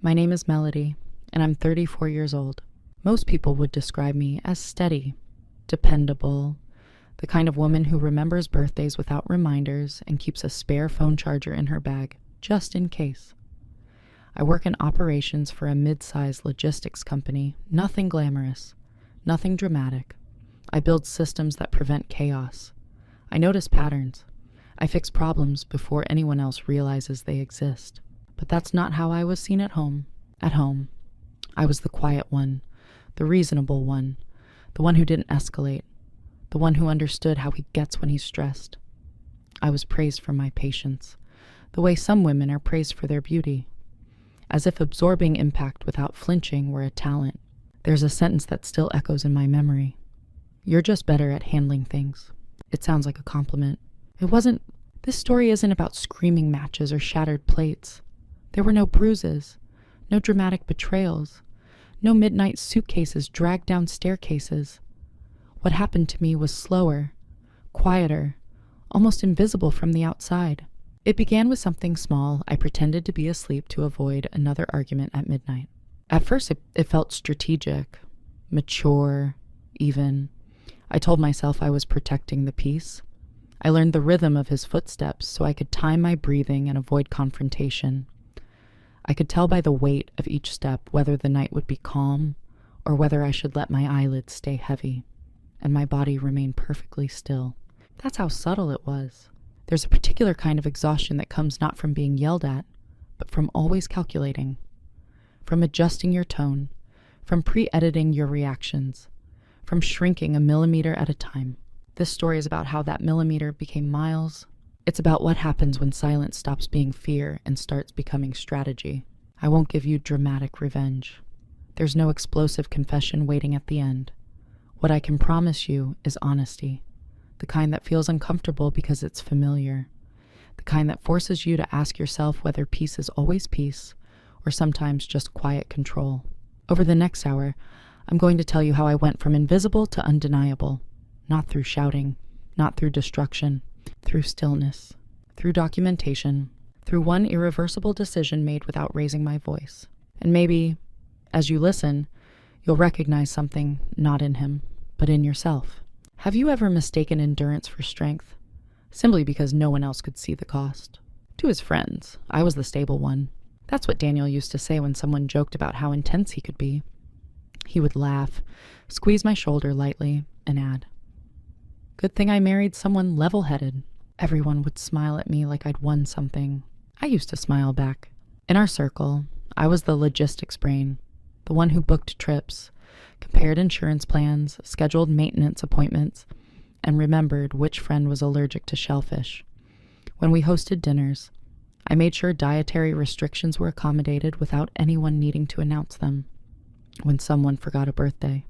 My name is Melody, and I'm 34 years old. Most people would describe me as steady, dependable, the kind of woman who remembers birthdays without reminders and keeps a spare phone charger in her bag, just in case. I work in operations for a mid-sized logistics company, nothing glamorous, nothing dramatic. I build systems that prevent chaos. I notice patterns. I fix problems before anyone else realizes they exist. But that's not how I was seen at home. At home, I was the quiet one, the reasonable one, the one who didn't escalate, the one who understood how he gets when he's stressed. I was praised for my patience, the way some women are praised for their beauty, as if absorbing impact without flinching were a talent. There's a sentence that still echoes in my memory. You're just better at handling things. It sounds like a compliment. This story isn't about screaming matches or shattered plates. There were no bruises, no dramatic betrayals, no midnight suitcases dragged down staircases. What happened to me was slower, quieter, almost invisible from the outside. It began with something small. I pretended to be asleep to avoid another argument at midnight. At first, it felt strategic, mature, even. I told myself I was protecting the peace. I learned the rhythm of his footsteps so I could time my breathing and avoid confrontation. I could tell by the weight of each step whether the night would be calm or whether I should let my eyelids stay heavy and my body remain perfectly still. That's how subtle it was. There's a particular kind of exhaustion that comes not from being yelled at, but from always calculating, from adjusting your tone, from pre-editing your reactions, from shrinking a millimeter at a time. This story is about how that millimeter became miles. It's about what happens when silence stops being fear and starts becoming strategy. I won't give you dramatic revenge. There's no explosive confession waiting at the end. What I can promise you is honesty, the kind that feels uncomfortable because it's familiar, the kind that forces you to ask yourself whether peace is always peace or sometimes just quiet control. Over the next hour, I'm going to tell you how I went from invisible to undeniable, not through shouting, not through destruction, through stillness, through documentation, through one irreversible decision made without raising my voice. And maybe, as you listen, you'll recognize something not in him, but in yourself. Have you ever mistaken endurance for strength, simply because no one else could see the cost? To his friends, I was the stable one. That's what Daniel used to say when someone joked about how intense he could be. He would laugh, squeeze my shoulder lightly, and add, "Good thing I married someone level-headed." Everyone would smile at me like I'd won something. I used to smile back. In our circle, I was the logistics brain, the one who booked trips, compared insurance plans, scheduled maintenance appointments, and remembered which friend was allergic to shellfish. When we hosted dinners, I made sure dietary restrictions were accommodated without anyone needing to announce them. When someone forgot a birthday,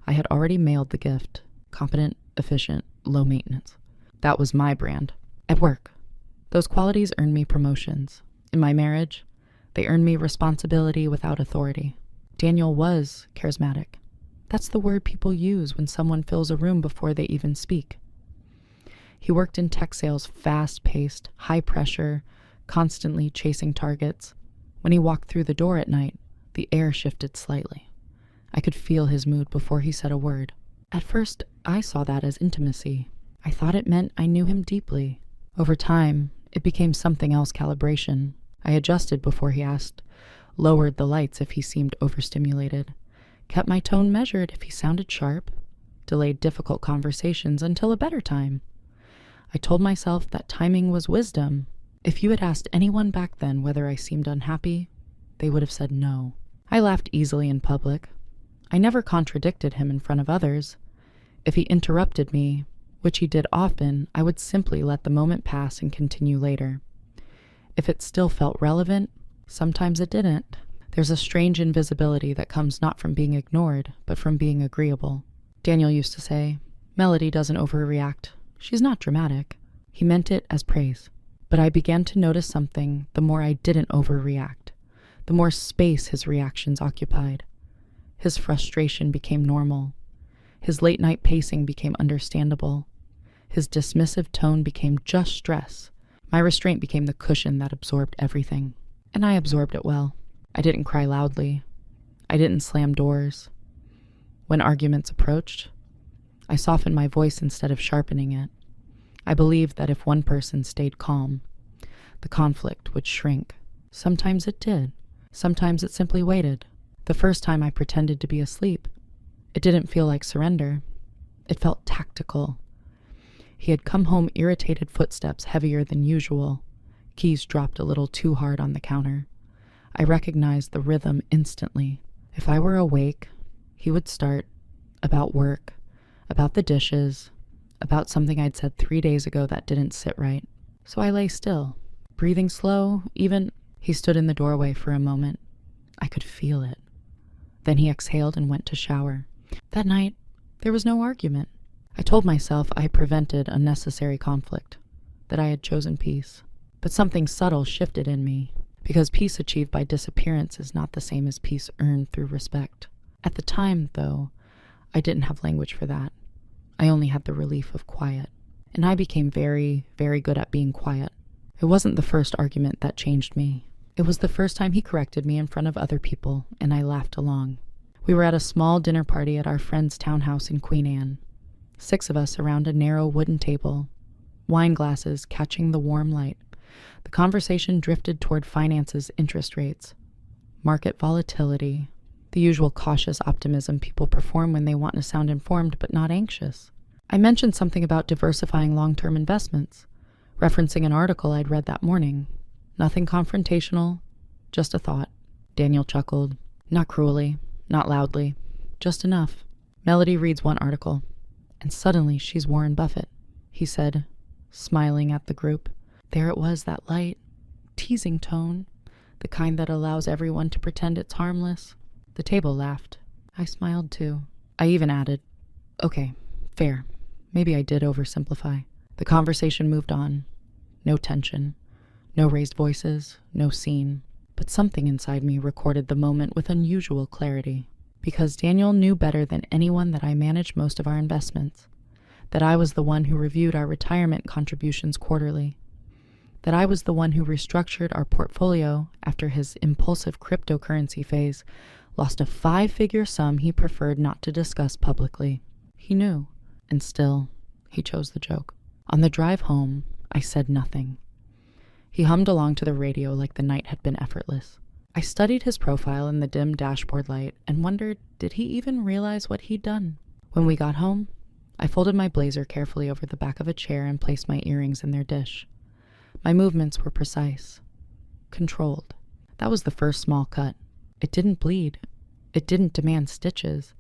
I had already mailed the gift. Competent, efficient, low maintenance. That was my brand. At work, those qualities earned me promotions. In my marriage, they earned me responsibility without authority. Daniel was charismatic. That's the word people use when someone fills a room before they even speak. He worked in tech sales, fast-paced, high-pressure, constantly chasing targets. When he walked through the door at night, the air shifted slightly. I could feel his mood before he said a word. At first, I saw that as intimacy. I thought it meant I knew him deeply. Over time, it became something else: calibration. I adjusted before he asked, lowered the lights if he seemed overstimulated, kept my tone measured if he sounded sharp, delayed difficult conversations until a better time. I told myself that timing was wisdom. If you had asked anyone back then whether I seemed unhappy, they would have said no. I laughed easily in public. I never contradicted him in front of others. If he interrupted me, which he did often, I would simply let the moment pass and continue later. If it still felt relevant, sometimes it didn't. There's a strange invisibility that comes not from being ignored, but from being agreeable. Daniel used to say, "Melody doesn't overreact. She's not dramatic." He meant it as praise. But I began to notice something the more I didn't overreact, the more space his reactions occupied. His frustration became normal. His late-night pacing became understandable. His dismissive tone became just stress. My restraint became the cushion that absorbed everything. And I absorbed it well. I didn't cry loudly. I didn't slam doors. When arguments approached, I softened my voice instead of sharpening it. I believed that if one person stayed calm, the conflict would shrink. Sometimes it did. Sometimes it simply waited. The first time I pretended to be asleep, it didn't feel like surrender. It felt tactical. He had come home, irritated footsteps heavier than usual. Keys dropped a little too hard on the counter. I recognized the rhythm instantly. If I were awake, he would start about work, about the dishes, about something I'd said 3 days ago that didn't sit right. So I lay still, breathing slow, even. He stood in the doorway for a moment. I could feel it. Then he exhaled and went to shower. That night, there was no argument. I told myself I prevented unnecessary conflict, that I had chosen peace. But something subtle shifted in me, because peace achieved by disappearance is not the same as peace earned through respect. At the time, though, I didn't have language for that. I only had the relief of quiet. And I became very, very good at being quiet. It wasn't the first argument that changed me. It was the first time he corrected me in front of other people, and I laughed along. We were at a small dinner party at our friend's townhouse in Queen Anne. 6 of us around a narrow wooden table, wine glasses catching the warm light. The conversation drifted toward finances, interest rates, market volatility, the usual cautious optimism people perform when they want to sound informed but not anxious. I mentioned something about diversifying long-term investments, referencing an article I'd read that morning. Nothing confrontational, just a thought. Daniel chuckled, not cruelly, not loudly, just enough. Melody reads one article, and suddenly she's Warren Buffett, he said, smiling at the group. There it was, that light, teasing tone, the kind that allows everyone to pretend it's harmless. The table laughed. I smiled too. I even added, okay, fair. Maybe I did oversimplify. The conversation moved on. No tension. No raised voices. No scene. But something inside me recorded the moment with unusual clarity. Because Daniel knew better than anyone that I managed most of our investments. That I was the one who reviewed our retirement contributions quarterly. That I was the one who restructured our portfolio after his impulsive cryptocurrency phase lost a 5-figure sum he preferred not to discuss publicly. He knew, and still, he chose the joke. On the drive home, I said nothing. He hummed along to the radio like the night had been effortless. I studied his profile in the dim dashboard light and wondered, did he even realize what he'd done? When we got home, I folded my blazer carefully over the back of a chair and placed my earrings in their dish. My movements were precise, controlled. That was the first small cut. It didn't bleed. It didn't demand stitches.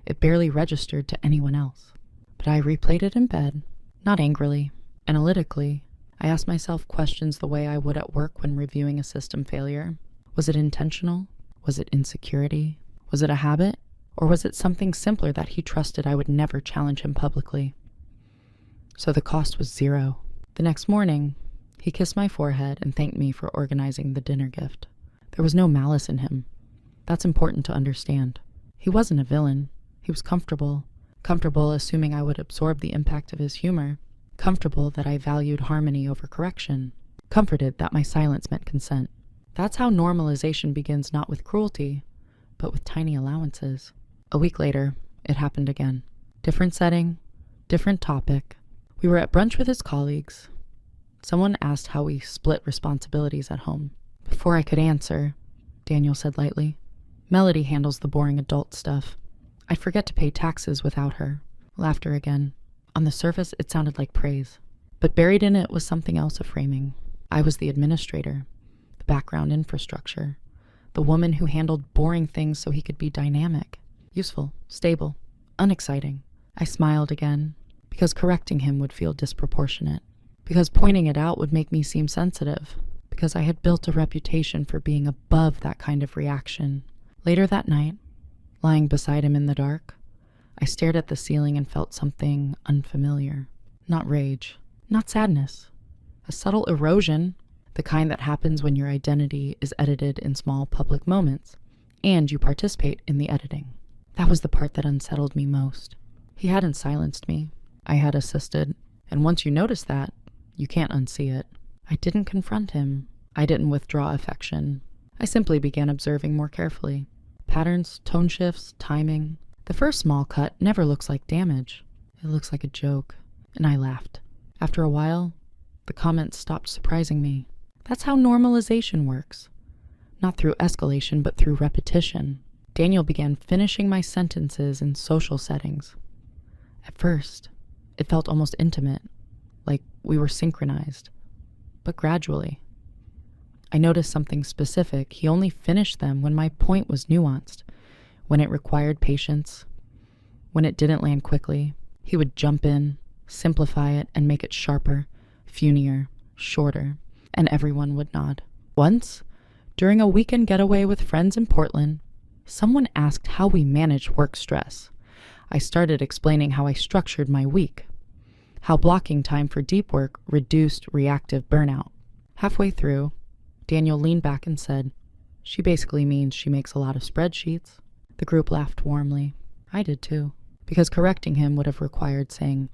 It barely registered to anyone else. But I replayed it in bed, not angrily, analytically. I asked myself questions the way I would at work when reviewing a system failure. Was it intentional? Was it insecurity? Was it a habit? Or was it something simpler that he trusted I would never challenge him publicly? So the cost was 0. The next morning, he kissed my forehead and thanked me for organizing the dinner gift. There was no malice in him. That's important to understand. He wasn't a villain. He was comfortable assuming I would absorb the impact of his humor, comfortable that I valued harmony over correction, comforted that my silence meant consent. That's how normalization begins, not with cruelty, but with tiny allowances. A week later, it happened again. Different setting, different topic. We were at brunch with his colleagues. Someone asked how we split responsibilities at home. Before I could answer, Daniel said lightly, Melody handles the boring adult stuff. I'd forget to pay taxes without her. Laughter again. On the surface, it sounded like praise. But buried in it was something else of framing. I was the administrator, the background infrastructure, the woman who handled boring things so he could be dynamic, useful, stable, unexciting. I smiled again, because correcting him would feel disproportionate, because pointing it out would make me seem sensitive, because I had built a reputation for being above that kind of reaction. Later that night, lying beside him in the dark, I stared at the ceiling and felt something unfamiliar. Not rage, not sadness. A subtle erosion, the kind that happens when your identity is edited in small public moments, and you participate in the editing. That was the part that unsettled me most. He hadn't silenced me. I had assisted, and once you notice that, you can't unsee it. I didn't confront him. I didn't withdraw affection. I simply began observing more carefully. Patterns, tone shifts, timing. The first small cut never looks like damage. It looks like a joke. And I laughed. After a while, the comments stopped surprising me. That's how normalization works. Not through escalation, but through repetition. Daniel began finishing my sentences in social settings. At first, it felt almost intimate, like we were synchronized. But gradually, I noticed something specific. He only finished them when my point was nuanced, when it required patience, when it didn't land quickly. He would jump in, simplify it, and make it sharper, funnier, shorter, and everyone would nod. Once, during a weekend getaway with friends in Portland, someone asked how we manage work stress. I started explaining how I structured my week, how blocking time for deep work reduced reactive burnout. Halfway through, Daniel leaned back and said, "She basically means she makes a lot of spreadsheets." The group laughed warmly. I did too, because correcting him would have required saying,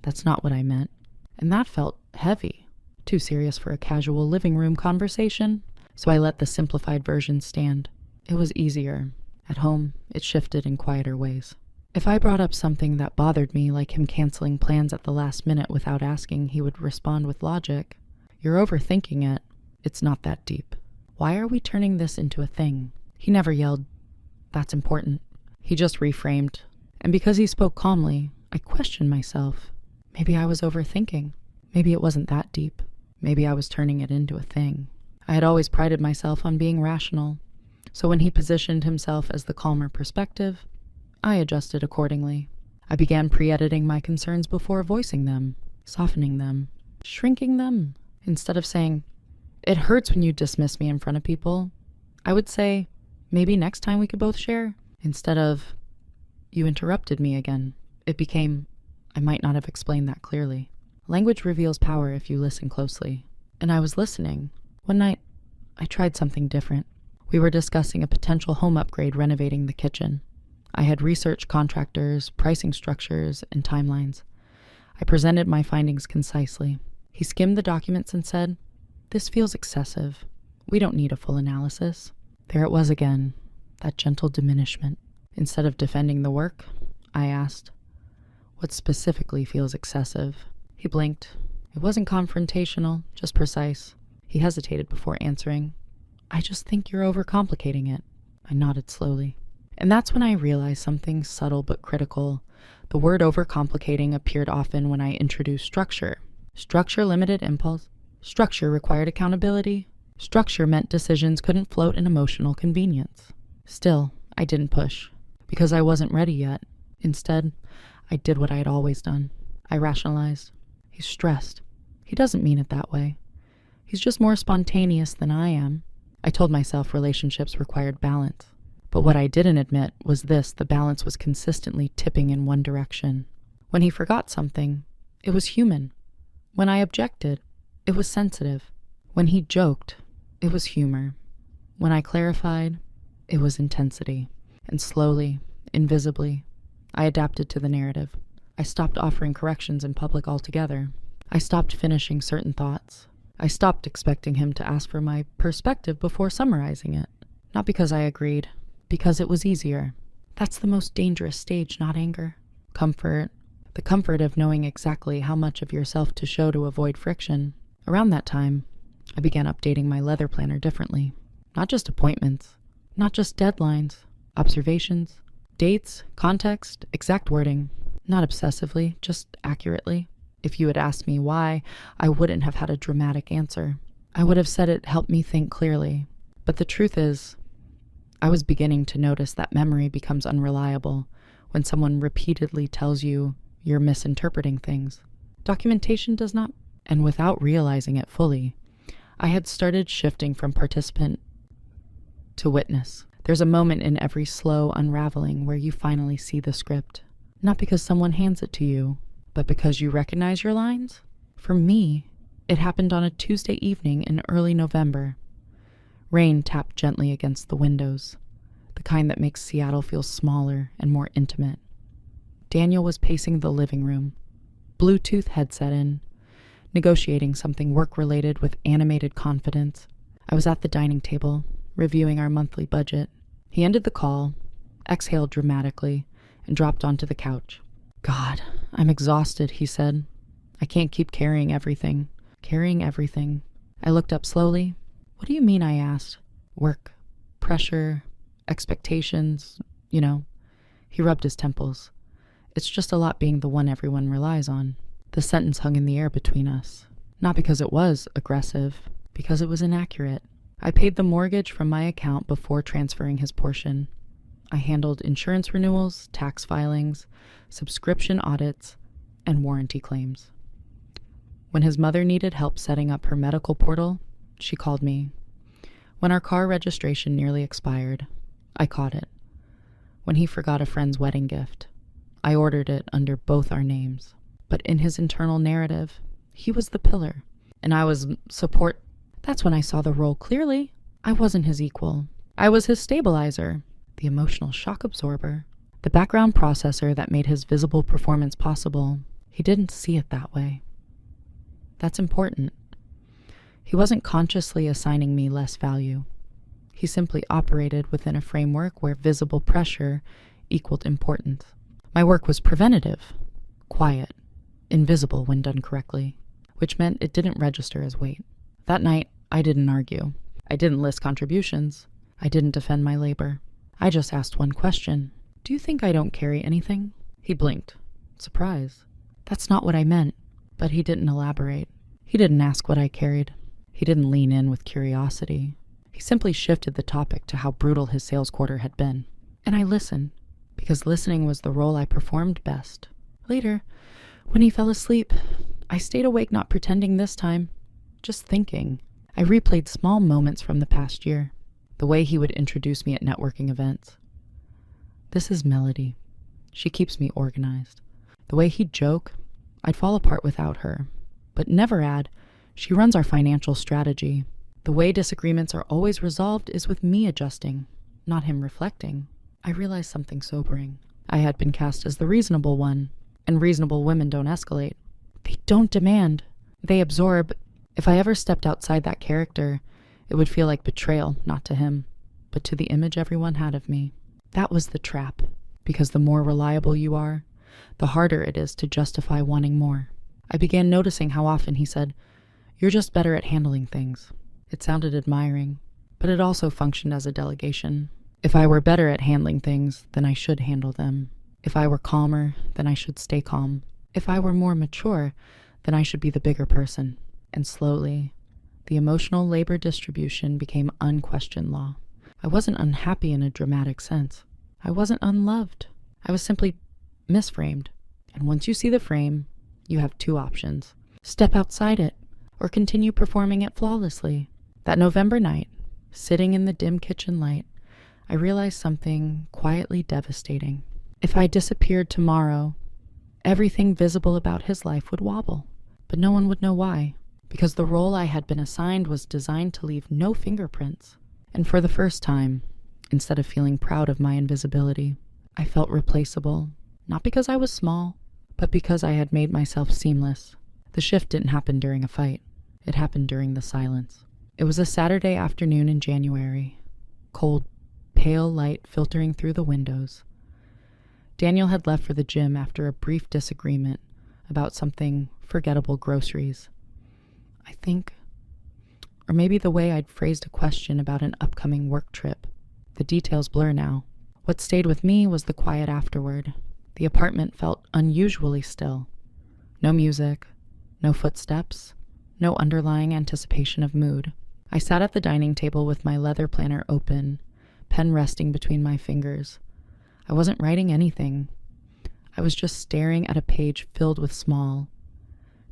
"That's not what I meant." And that felt heavy, too serious for a casual living room conversation, so I let the simplified version stand. It was easier. At home, it shifted in quieter ways. If I brought up something that bothered me, like him canceling plans at the last minute without asking, he would respond with logic. "You're overthinking it. It's not that deep. Why are we turning this into a thing?" He never yelled, "That's important." He just reframed. And because he spoke calmly, I questioned myself. Maybe I was overthinking. Maybe it wasn't that deep. Maybe I was turning it into a thing. I had always prided myself on being rational. So when he positioned himself as the calmer perspective, I adjusted accordingly. I began pre-editing my concerns before voicing them, softening them, shrinking them. Instead of saying, "It hurts when you dismiss me in front of people," I would say, "Maybe next time we could both share." Instead of, "You interrupted me again," it became, "I might not have explained that clearly." Language reveals power if you listen closely. And I was listening. One night, I tried something different. We were discussing a potential home upgrade renovating the kitchen. I had researched contractors, pricing structures, and timelines. I presented my findings concisely. He skimmed the documents and said, "This feels excessive. We don't need a full analysis." There it was again, that gentle diminishment. Instead of defending the work, I asked, "What specifically feels excessive?" He blinked. It wasn't confrontational, just precise. He hesitated before answering. "I just think you're overcomplicating it." I nodded slowly. And that's when I realized something subtle but critical. The word overcomplicating appeared often when I introduced structure. Structure limited impulse. Structure required accountability. Structure meant decisions couldn't float in emotional convenience. Still, I didn't push, because I wasn't ready yet. Instead, I did what I had always done. I rationalized. He's stressed. He doesn't mean it that way. He's just more spontaneous than I am. I told myself relationships required balance. But what I didn't admit was this: the balance was consistently tipping in one direction. When he forgot something, it was human. When I objected, it was sensitive. When he joked, it was humor. When I clarified, it was intensity. And slowly, invisibly, I adapted to the narrative. I stopped offering corrections in public altogether. I stopped finishing certain thoughts. I stopped expecting him to ask for my perspective before summarizing it. Not because I agreed, because it was easier. That's the most dangerous stage, not anger. Comfort. The comfort of knowing exactly how much of yourself to show to avoid friction. Around that time, I began updating my leather planner differently. Not just appointments, not just deadlines, observations, dates, context, exact wording. Not obsessively, just accurately. If you had asked me why, I wouldn't have had a dramatic answer. I would have said it helped me think clearly. But the truth is, I was beginning to notice that memory becomes unreliable when someone repeatedly tells you you're misinterpreting things. Documentation does not. And without realizing it fully, I had started shifting from participant to witness. There's a moment in every slow unraveling where you finally see the script. Not because someone hands it to you, but because you recognize your lines. For me, it happened on a Tuesday evening in early November. Rain tapped gently against the windows, the kind that makes Seattle feel smaller and more intimate. Daniel was pacing the living room, Bluetooth headset in, negotiating something work-related with animated confidence. I was at the dining table, reviewing our monthly budget. He ended the call, exhaled dramatically, and dropped onto the couch. God, I'm exhausted, he said. I can't keep carrying everything. I looked up slowly. What do you mean, I asked. Work, pressure, expectations, He rubbed his temples. It's just a lot being the one everyone relies on. The sentence hung in the air between us. Not because it was aggressive, because it was inaccurate. I paid the mortgage from my account before transferring his portion. I handled insurance renewals, tax filings, subscription audits, and warranty claims. When his mother needed help setting up her medical portal, she called me. When our car registration nearly expired, I caught it. When he forgot a friend's wedding gift, I ordered it under both our names. But in his internal narrative, he was the pillar, and I was support. That's when I saw the role clearly. I wasn't his equal. I was his stabilizer, the emotional shock absorber, the background processor that made his visible performance possible. He didn't see it that way. That's important. He wasn't consciously assigning me less value. He simply operated within a framework where visible pressure equaled importance. My work was preventative, quiet, invisible when done correctly, which meant it didn't register as weight. That night, I didn't argue. I didn't list contributions. I didn't defend my labor. I just asked one question. Do you think I don't carry anything? He blinked. Surprise. That's not what I meant. But he didn't elaborate. He didn't ask what I carried. He didn't lean in with curiosity. He simply shifted the topic to how brutal his sales quarter had been. And I listened, because listening was the role I performed best. Later, when he fell asleep, I stayed awake not pretending this time, just thinking. I replayed small moments from the past year, the way he would introduce me at networking events. This is Melody. She keeps me organized. The way he'd joke, I'd fall apart without her, but never add, she runs our financial strategy. The way disagreements are always resolved is with me adjusting, not him reflecting. I realized something sobering. I had been cast as the reasonable one, and reasonable women don't escalate. They don't demand. They absorb. If I ever stepped outside that character, it would feel like betrayal, not to him, but to the image everyone had of me. That was the trap, because the more reliable you are, the harder it is to justify wanting more. I began noticing how often he said, "You're just better at handling things." It sounded admiring, but it also functioned as a delegation. If I were better at handling things, then I should handle them. If I were calmer, then I should stay calm. If I were more mature, then I should be the bigger person. And slowly, the emotional labor distribution became unquestioned law. I wasn't unhappy in a dramatic sense. I wasn't unloved. I was simply misframed. And once you see the frame, you have two options. Step outside it, or continue performing it flawlessly. That November night, sitting in the dim kitchen light, I realized something quietly devastating. If I disappeared tomorrow, everything visible about his life would wobble, but no one would know why, because the role I had been assigned was designed to leave no fingerprints. And for the first time, instead of feeling proud of my invisibility, I felt replaceable, not because I was small, but because I had made myself seamless. The shift didn't happen during a fight. It happened during the silence. It was a Saturday afternoon in January, cold, pale light filtering through the windows. Daniel had left for the gym after a brief disagreement about something forgettable groceries. I think, or maybe the way I'd phrased a question about an upcoming work trip. The details blur now. What stayed with me was the quiet afterward. The apartment felt unusually still. No music, no footsteps, no underlying anticipation of mood. I sat at the dining table with my leather planner open, pen resting between my fingers. I wasn't writing anything. I was just staring at a page filled with small,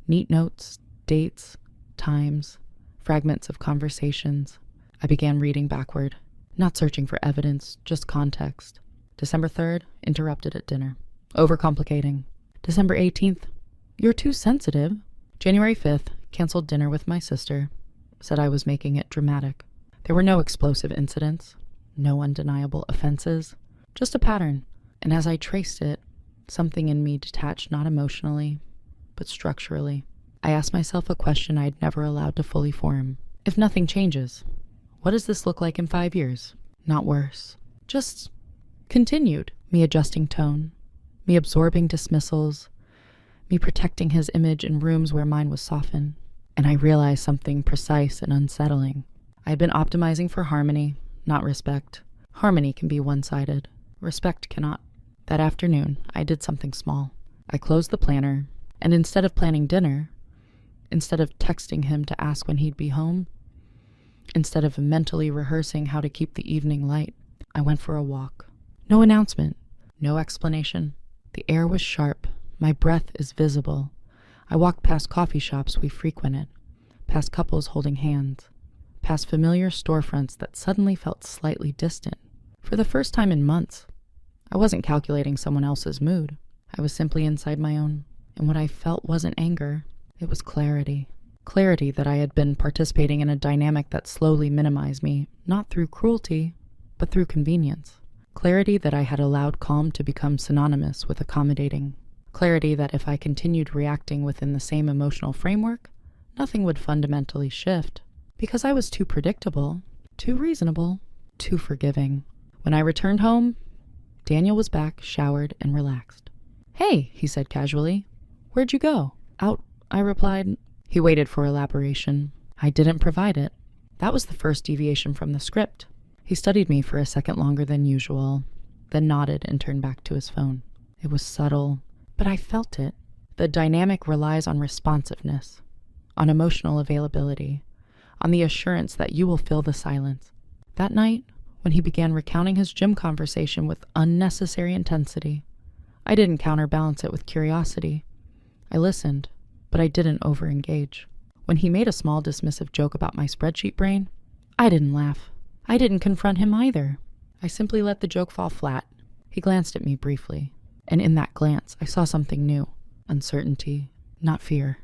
neat notes, dates, times, fragments of conversations. I began reading backward, not searching for evidence, just context. December 3rd, interrupted at dinner. Overcomplicating. December 18th, you're too sensitive. January 5th, canceled dinner with my sister. Said I was making it dramatic. There were no explosive incidents, no undeniable offenses, just a pattern. And as I traced it, something in me detached not emotionally, but structurally. I asked myself a question I'd never allowed to fully form. If nothing changes, What does this look like in 5 years? Not worse. Just continued. Me adjusting tone, me absorbing dismissals, me protecting his image in rooms where mine was softened. And I realized something precise and unsettling. I had been optimizing for harmony, not respect. Harmony can be one-sided. Respect cannot. That afternoon, I did something small. I closed the planner, and instead of planning dinner, instead of texting him to ask when he'd be home, instead of mentally rehearsing how to keep the evening light, I went for a walk. No announcement, no explanation. The air was sharp. My breath is visible. I walked past coffee shops we frequented, past couples holding hands, past familiar storefronts that suddenly felt slightly distant. For the first time in months, I wasn't calculating someone else's mood. I was simply inside my own, and what I felt wasn't anger. It was clarity. Clarity that I had been participating in a dynamic that slowly minimized me, not through cruelty, but through convenience. Clarity that I had allowed calm to become synonymous with accommodating. Clarity that if I continued reacting within the same emotional framework, nothing would fundamentally shift, because I was too predictable, too reasonable, too forgiving. When I returned home, Daniel was back, showered, and relaxed. "Hey," he said casually. "Where'd you go?" "Out," I replied. He waited for elaboration. I didn't provide it. That was the first deviation from the script. He studied me for a second longer than usual, then nodded and turned back to his phone. It was subtle, but I felt it. The dynamic relies on responsiveness, on emotional availability, on the assurance that you will fill the silence. That night, when he began recounting his gym conversation with unnecessary intensity, I didn't counterbalance it with curiosity. I listened, but I didn't overengage. When he made a small dismissive joke about my spreadsheet brain, I didn't laugh. I didn't confront him either. I simply let the joke fall flat. He glanced at me briefly, and in that glance, I saw something new. Uncertainty, not fear,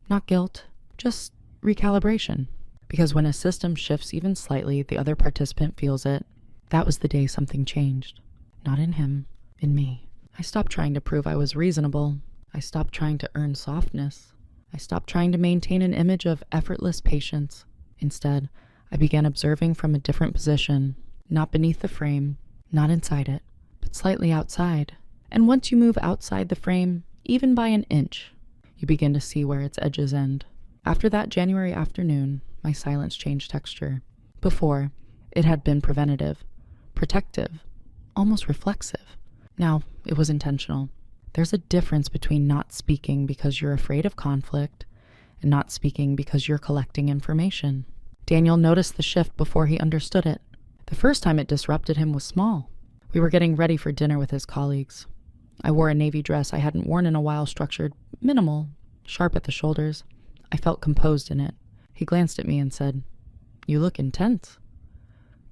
not guilt, just recalibration. Because when a system shifts even slightly, the other participant feels it. That was the day something changed. Not in him, in me. I stopped trying to prove I was reasonable. I stopped trying to earn softness. I stopped trying to maintain an image of effortless patience. Instead, I began observing from a different position, not beneath the frame, not inside it, but slightly outside. And once you move outside the frame, even by an inch, you begin to see where its edges end. After that January afternoon, my silence changed texture. Before, it had been preventative, protective, almost reflexive. Now, it was intentional. There's a difference between not speaking because you're afraid of conflict and not speaking because you're collecting information. Daniel noticed the shift before he understood it. The first time it disrupted him was small. We were getting ready for dinner with his colleagues. I wore a navy dress I hadn't worn in a while, structured, minimal, sharp at the shoulders. I felt composed in it. He glanced at me and said, "You look intense."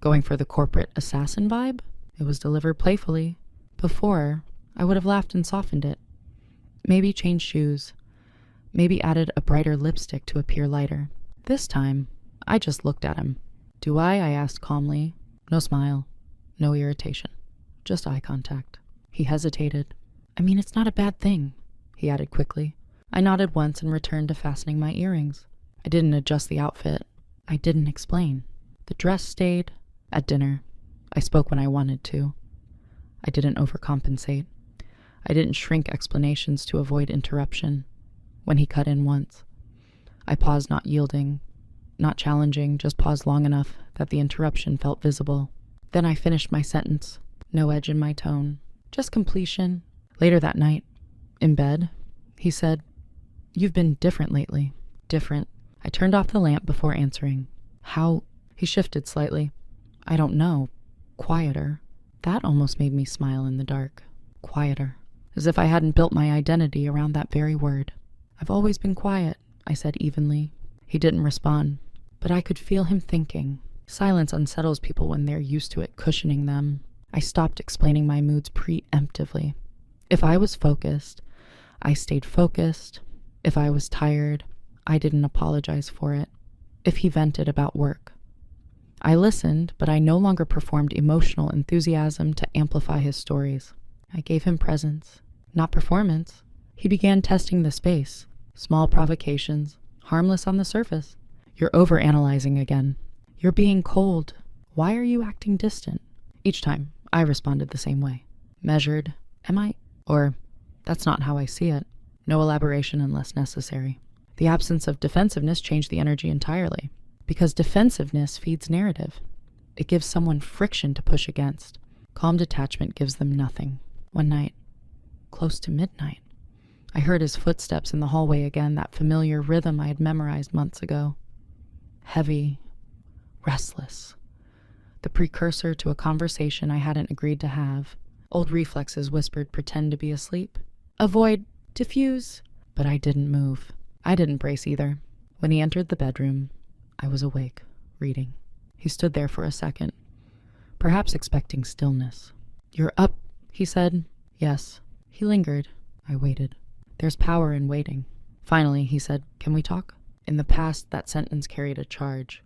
Going for the corporate assassin vibe? It was delivered playfully. Before, I would have laughed and softened it. Maybe changed shoes. Maybe added a brighter lipstick to appear lighter. This time, I just looked at him. "Do I asked calmly. No smile. No irritation. Just eye contact. He hesitated. "I mean, it's not a bad thing," he added quickly. I nodded once and returned to fastening my earrings. I didn't adjust the outfit. I didn't explain. The dress stayed. At dinner, I spoke when I wanted to. I didn't overcompensate. I didn't shrink explanations to avoid interruption. When he cut in once, I paused, not yielding, not challenging, just paused long enough that the interruption felt visible. Then I finished my sentence, no edge in my tone, just completion. Later that night, in bed, he said, "You've been different lately." Different. I turned off the lamp before answering. "How?" He shifted slightly. "I don't know. Quieter." That almost made me smile in the dark. Quieter. As if I hadn't built my identity around that very word. "I've always been quiet," I said evenly. He didn't respond, but I could feel him thinking. Silence unsettles people when they're used to it cushioning them. I stopped explaining my moods preemptively. If I was focused, I stayed focused. If I was tired, I didn't apologize for it. If he vented about work, I listened, but I no longer performed emotional enthusiasm to amplify his stories. I gave him presence, not performance. He began testing the space. Small provocations, harmless on the surface. "You're overanalyzing again. "You're being cold. Why are you acting distant?" Each time, I responded the same way. Measured, "Am I?" Or, "That's not how I see it." No elaboration unless necessary. The absence of defensiveness changed the energy entirely, because defensiveness feeds narrative. It gives someone friction to push against. Calm detachment gives them nothing. One night, close to midnight, I heard his footsteps in the hallway again, that familiar rhythm I had memorized months ago. Heavy, restless. The precursor to a conversation I hadn't agreed to have. Old reflexes whispered, "Pretend to be asleep. Avoid, diffuse." But I didn't move. I didn't brace either. When he entered the bedroom, I was awake, reading. He stood there for a second, perhaps expecting stillness. "You're up," he said. "Yes." He lingered. I waited. There's power in waiting. Finally, he said, "Can we talk?" In the past, that sentence carried a charge.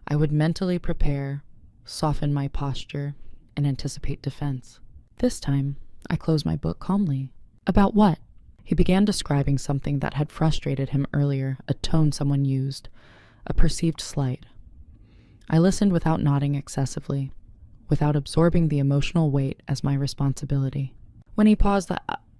I would mentally prepare, soften my posture, and anticipate defense. This time, I closed my book calmly. "About what?" He began describing something that had frustrated him earlier, a tone someone used, a perceived slight. I listened without nodding excessively, without absorbing the emotional weight as my responsibility. When he paused,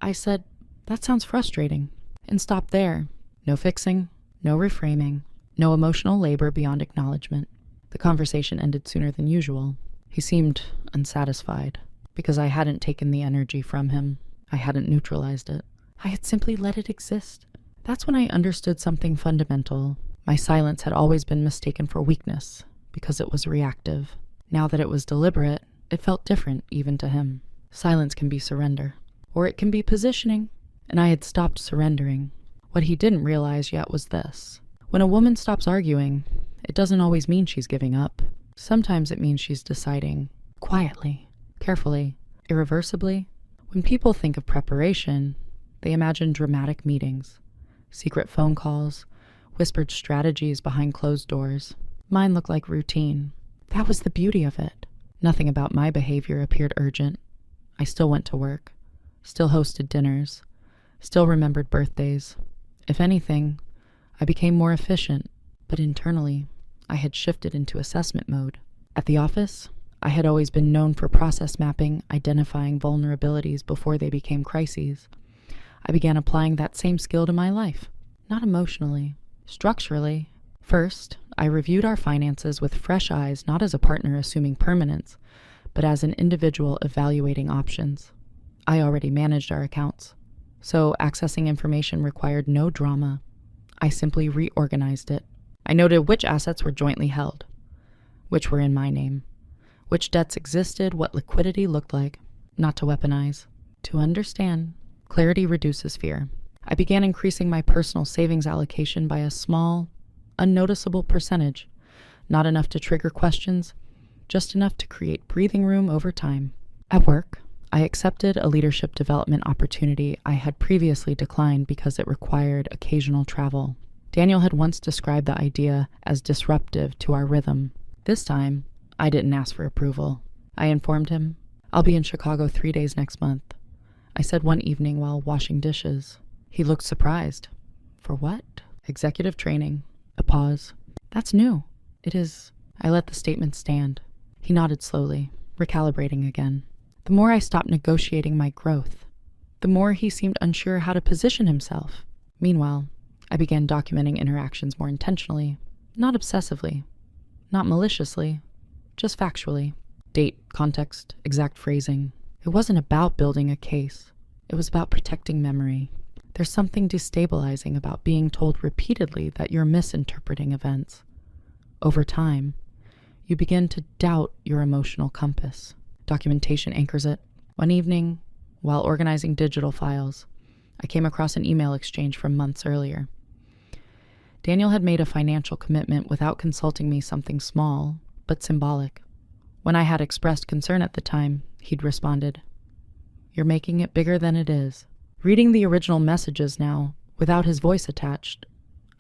I said, "That sounds frustrating," and stopped there. No fixing, no reframing, no emotional labor beyond acknowledgement. The conversation ended sooner than usual. He seemed unsatisfied, because I hadn't taken the energy from him. I hadn't neutralized it. I had simply let it exist. That's when I understood something fundamental. My silence had always been mistaken for weakness, because it was reactive. Now that it was deliberate, it felt different even to him. Silence can be surrender, or it can be positioning, and I had stopped surrendering. What he didn't realize yet was this. When a woman stops arguing, it doesn't always mean she's giving up. Sometimes it means she's deciding, quietly, carefully, irreversibly. When people think of preparation, they imagine dramatic meetings, secret phone calls, whispered strategies behind closed doors. Mine looked like routine. That was the beauty of it. Nothing about my behavior appeared urgent. I still went to work, still hosted dinners, still remembered birthdays. If anything, I became more efficient, but internally, I had shifted into assessment mode. At the office, I had always been known for process mapping, identifying vulnerabilities before they became crises. I began applying that same skill to my life, not emotionally, structurally. First, I reviewed our finances with fresh eyes, not as a partner assuming permanence, but as an individual evaluating options. I already managed our accounts, so accessing information required no drama. I simply reorganized it. I noted which assets were jointly held, which were in my name, which debts existed, what liquidity looked like, not to weaponize, to understand. Clarity reduces fear. I began increasing my personal savings allocation by a small, unnoticeable percentage, not enough to trigger questions, just enough to create breathing room over time. At work, I accepted a leadership development opportunity I had previously declined because it required occasional travel. Daniel had once described the idea as disruptive to our rhythm. This time, I didn't ask for approval. I informed him, "I'll be in Chicago 3 days next month." I said one evening while washing dishes. He looked surprised. "For what?" "Executive training." A pause. "That's new." "It is." I let the statement stand. He nodded slowly, recalibrating again. The more I stopped negotiating my growth, the more he seemed unsure how to position himself. Meanwhile, I began documenting interactions more intentionally, not obsessively, not maliciously, just factually. Date, context, exact phrasing. It wasn't about building a case. It was about protecting memory. There's something destabilizing about being told repeatedly that you're misinterpreting events. Over time, you begin to doubt your emotional compass. Documentation anchors it. One evening, while organizing digital files, I came across an email exchange from months earlier. Daniel had made a financial commitment without consulting me, something small, but symbolic. When I had expressed concern at the time, he'd responded, "You're making it bigger than it is." Reading the original messages now, without his voice attached,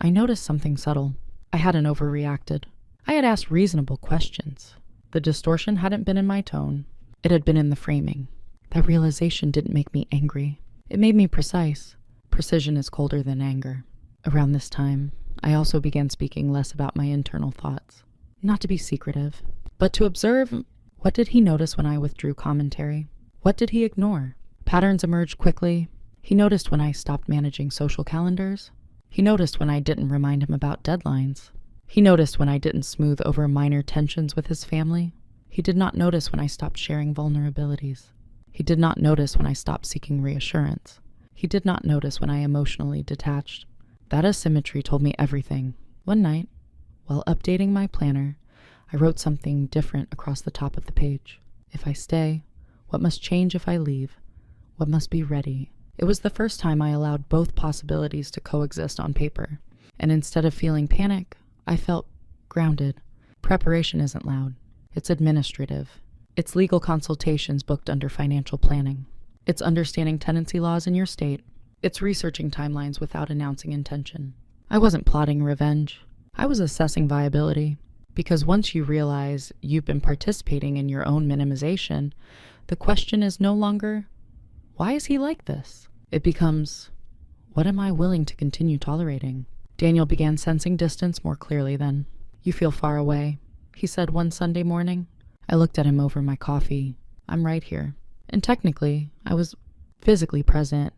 I noticed something subtle. I hadn't overreacted. I had asked reasonable questions. The distortion hadn't been in my tone. It had been in the framing. That realization didn't make me angry. It made me precise. Precision is colder than anger. Around this time, I also began speaking less about my internal thoughts. not to be secretive, but to observe. What did he notice when I withdrew commentary? What did he ignore? Patterns emerged quickly. He noticed when I stopped managing social calendars. He noticed when I didn't remind him about deadlines. He noticed when I didn't smooth over minor tensions with his family. He did not notice when I stopped sharing vulnerabilities. He did not notice when I stopped seeking reassurance. He did not notice when I emotionally detached. That asymmetry told me everything. One night, while updating my planner, I wrote something different across the top of the page. If I stay, what must change if I leave? What must be ready? It was the first time I allowed both possibilities to coexist on paper. And instead of feeling panic, I felt grounded. Preparation isn't loud. It's administrative. It's legal consultations booked under financial planning. It's understanding tenancy laws in your state. It's researching timelines without announcing intention. I wasn't plotting revenge. I was assessing viability. Because once you realize you've been participating in your own minimization, the question is no longer, why is he like this? It becomes, what am I willing to continue tolerating? Daniel began sensing distance more clearly then. You feel far away, he said one Sunday morning. I looked at him over my coffee. I'm right here. And technically, I was physically present,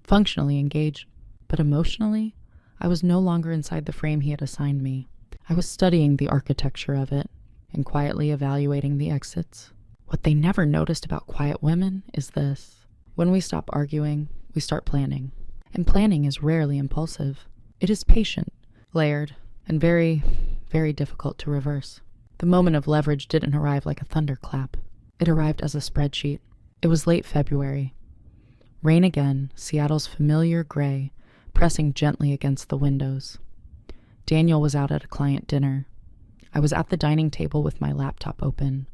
functionally engaged, but emotionally, I was no longer inside the frame he had assigned me. I was studying the architecture of it and quietly evaluating the exits. What they never noticed about quiet women is this. When we stop arguing, we start planning. And planning is rarely impulsive. It is patient, layered, and very, very difficult to reverse. The moment of leverage didn't arrive like a thunderclap. It arrived as a spreadsheet. It was late February. Rain again, Seattle's familiar gray, pressing gently against the windows. Daniel was out at a client dinner. I was at the dining table with my laptop open,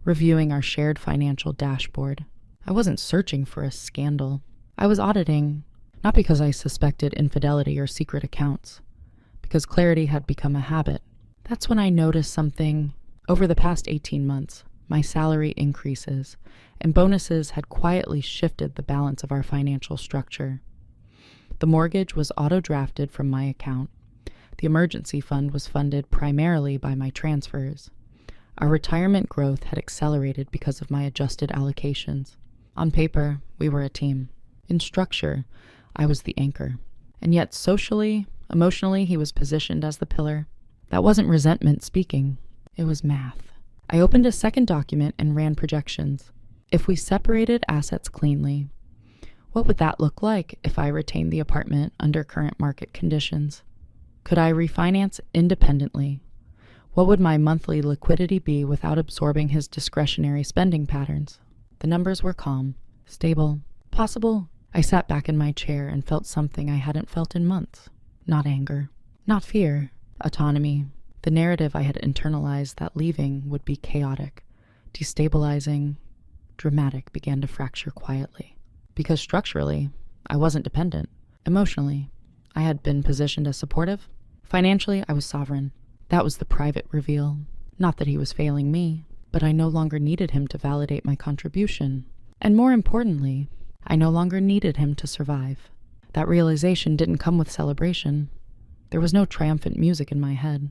reviewing our shared financial dashboard. I wasn't searching for a scandal. I was auditing, not because I suspected infidelity or secret accounts, because clarity had become a habit. That's when I noticed something. Over the past 18 months, my salary increases, and bonuses had quietly shifted the balance of our financial structure. The mortgage was auto-drafted from my account. The emergency fund was funded primarily by my transfers. Our retirement growth had accelerated because of my adjusted allocations. On paper, we were a team. In structure, I was the anchor. And yet socially, emotionally, he was positioned as the pillar. That wasn't resentment speaking. It was math. I opened a second document and ran projections. If we separated assets cleanly, what would that look like if I retained the apartment under current market conditions? Could I refinance independently? What would my monthly liquidity be without absorbing his discretionary spending patterns? The numbers were calm, stable, possible. I sat back in my chair and felt something I hadn't felt in months. Not anger, not fear, autonomy. The narrative I had internalized that leaving would be chaotic, destabilizing, dramatic began to fracture quietly. Because structurally, I wasn't dependent. Emotionally, I had been positioned as supportive. Financially, I was sovereign. That was the private reveal. Not that he was failing me, but I no longer needed him to validate my contribution. And more importantly, I no longer needed him to survive. That realization didn't come with celebration. There was no triumphant music in my head,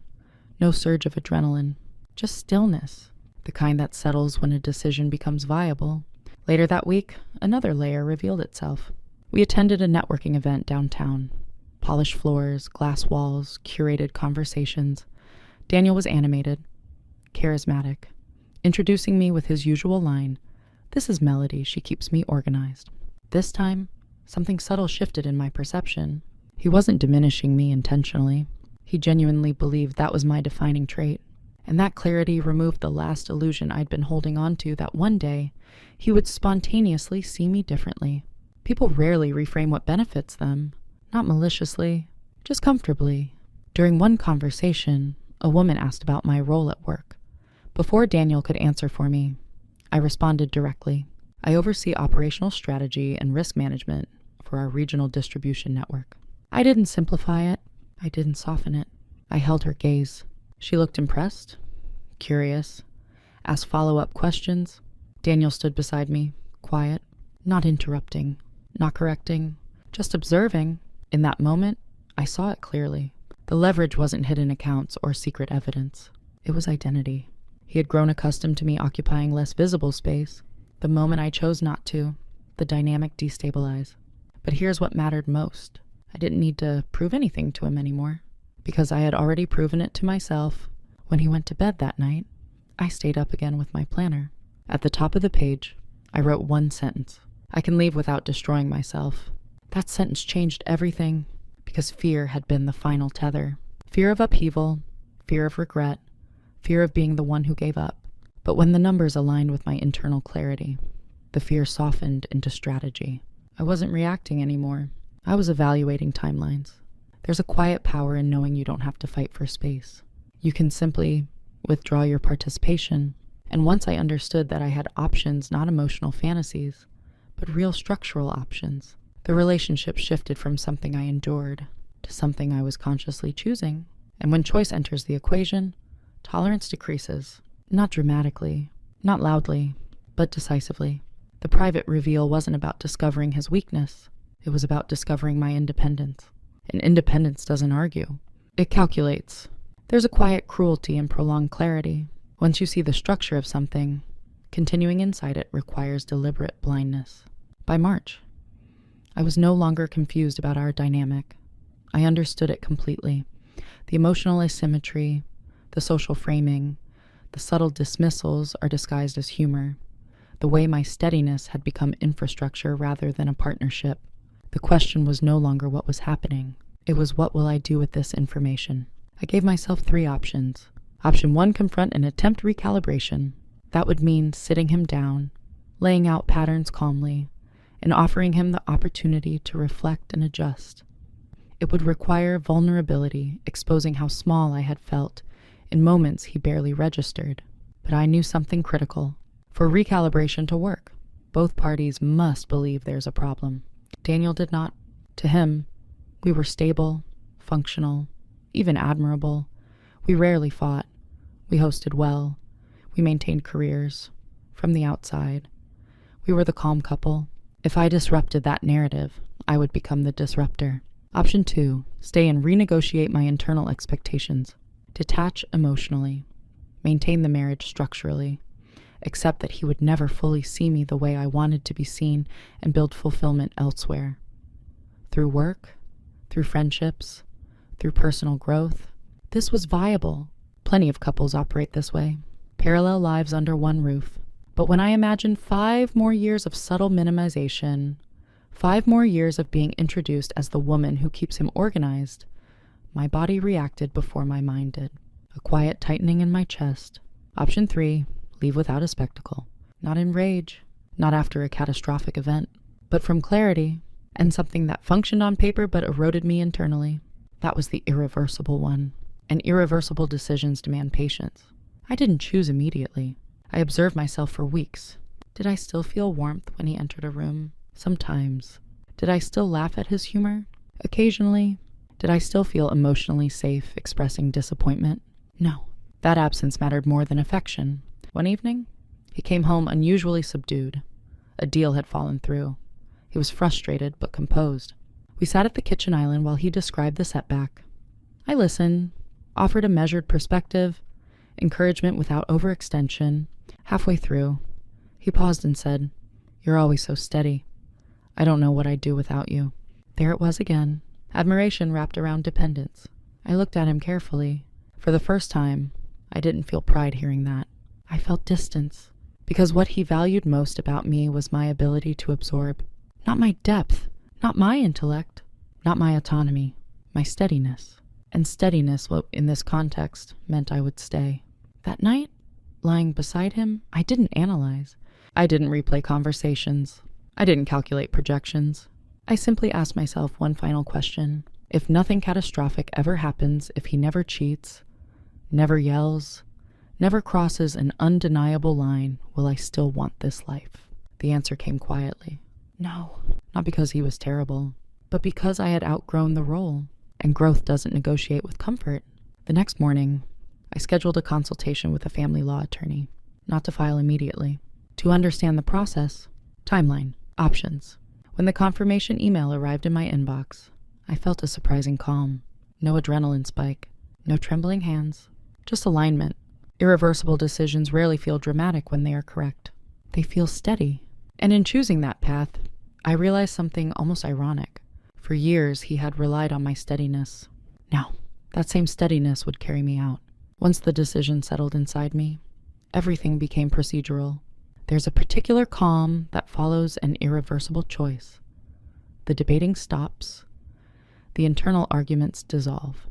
no surge of adrenaline, just stillness, the kind that settles when a decision becomes viable. Later that week, another layer revealed itself. We attended a networking event downtown. Polished floors, glass walls, curated conversations. Daniel was animated, charismatic, introducing me with his usual line, "This is Melody, she keeps me organized." This time, something subtle shifted in my perception. He wasn't diminishing me intentionally. He genuinely believed that was my defining trait. And that clarity removed the last illusion I'd been holding on to that one day he would spontaneously see me differently. People rarely reframe what benefits them. Not maliciously, just comfortably. During one conversation, a woman asked about my role at work. Before Daniel could answer for me, I responded directly. I oversee operational strategy and risk management for our regional distribution network. I didn't simplify it. I didn't soften it. I held her gaze. She looked impressed, curious, asked follow-up questions. Daniel stood beside me, quiet, not interrupting, not correcting, just observing. In that moment, I saw it clearly. The leverage wasn't hidden accounts or secret evidence. It was identity. He had grown accustomed to me occupying less visible space. The moment I chose not to, the dynamic destabilized. But here's what mattered most. I didn't need to prove anything to him anymore, because I had already proven it to myself. When he went to bed that night, I stayed up again with my planner. At the top of the page, I wrote one sentence. I can leave without destroying myself. That sentence changed everything, because fear had been the final tether. Fear of upheaval, fear of regret, fear of being the one who gave up. But when the numbers aligned with my internal clarity, the fear softened into strategy. I wasn't reacting anymore. I was evaluating timelines. There's a quiet power in knowing you don't have to fight for space. You can simply withdraw your participation. And once I understood that I had options, not emotional fantasies, but real structural options, the relationship shifted from something I endured to something I was consciously choosing. And when choice enters the equation, tolerance decreases. Not dramatically, not loudly, but decisively. The private reveal wasn't about discovering his weakness. It was about discovering my independence. And independence doesn't argue. It calculates. There's a quiet cruelty in prolonged clarity. Once you see the structure of something, continuing inside it requires deliberate blindness. By March, I was no longer confused about our dynamic. I understood it completely. The emotional asymmetry, the social framing, the subtle dismissals are disguised as humor. The way my steadiness had become infrastructure rather than a partnership. The question was no longer what was happening. It was, what will I do with this information? I gave myself 3 options. Option 1, confront and attempt recalibration. That would mean sitting him down, laying out patterns calmly, and offering him the opportunity to reflect and adjust. It would require vulnerability, exposing how small I had felt in moments he barely registered. But I knew something critical. For recalibration to work, both parties must believe there's a problem. Daniel did not. To him, we were stable, functional, even admirable. We rarely fought. We hosted well. We maintained careers. From the outside, we were the calm couple. If I disrupted that narrative, I would become the disruptor. Option 2, stay and renegotiate my internal expectations. Detach emotionally. Maintain the marriage structurally. Accept that he would never fully see me the way I wanted to be seen, and build fulfillment elsewhere. Through work, through friendships, through personal growth. This was viable. Plenty of couples operate this way. Parallel lives under one roof. But when I imagined 5 more years of subtle minimization, 5 more years of being introduced as the woman who keeps him organized, my body reacted before my mind did. A quiet tightening in my chest. Option 3, leave without a spectacle. Not in rage, not after a catastrophic event, but from clarity, and something that functioned on paper but eroded me internally. That was the irreversible one. And irreversible decisions demand patience. I didn't choose immediately. I observed myself for weeks. Did I still feel warmth when he entered a room? Sometimes. Did I still laugh at his humor? Occasionally. Did I still feel emotionally safe expressing disappointment? No. That absence mattered more than affection. One evening, he came home unusually subdued. A deal had fallen through. He was frustrated but composed. We sat at the kitchen island while he described the setback. I listened, offered a measured perspective, encouragement without overextension. Halfway through, he paused and said, "You're always so steady. I don't know what I'd do without you." There it was again. Admiration wrapped around dependence. I looked at him carefully. For the first time, I didn't feel pride hearing that. I felt distance, because what he valued most about me was my ability to absorb. Not my depth, not my intellect, not my autonomy, my steadiness. And steadiness, in this context, meant I would stay. That night, lying beside him, I didn't analyze. I didn't replay conversations. I didn't calculate projections. I simply asked myself one final question. If nothing catastrophic ever happens, if he never cheats, never yells, never crosses an undeniable line, will I still want this life? The answer came quietly. No. Not because he was terrible, but because I had outgrown the role, and growth doesn't negotiate with comfort. The next morning, I scheduled a consultation with a family law attorney, not to file immediately, to understand the process, timeline, options. When the confirmation email arrived in my inbox, I felt a surprising calm. No adrenaline spike, no trembling hands, just alignment. Irreversible decisions rarely feel dramatic when they are correct. They feel steady. And in choosing that path, I realized something almost ironic. For years, he had relied on my steadiness. Now, that same steadiness would carry me out. Once the decision settled inside me, everything became procedural. There's a particular calm that follows an irreversible choice. The debating stops. The internal arguments dissolve.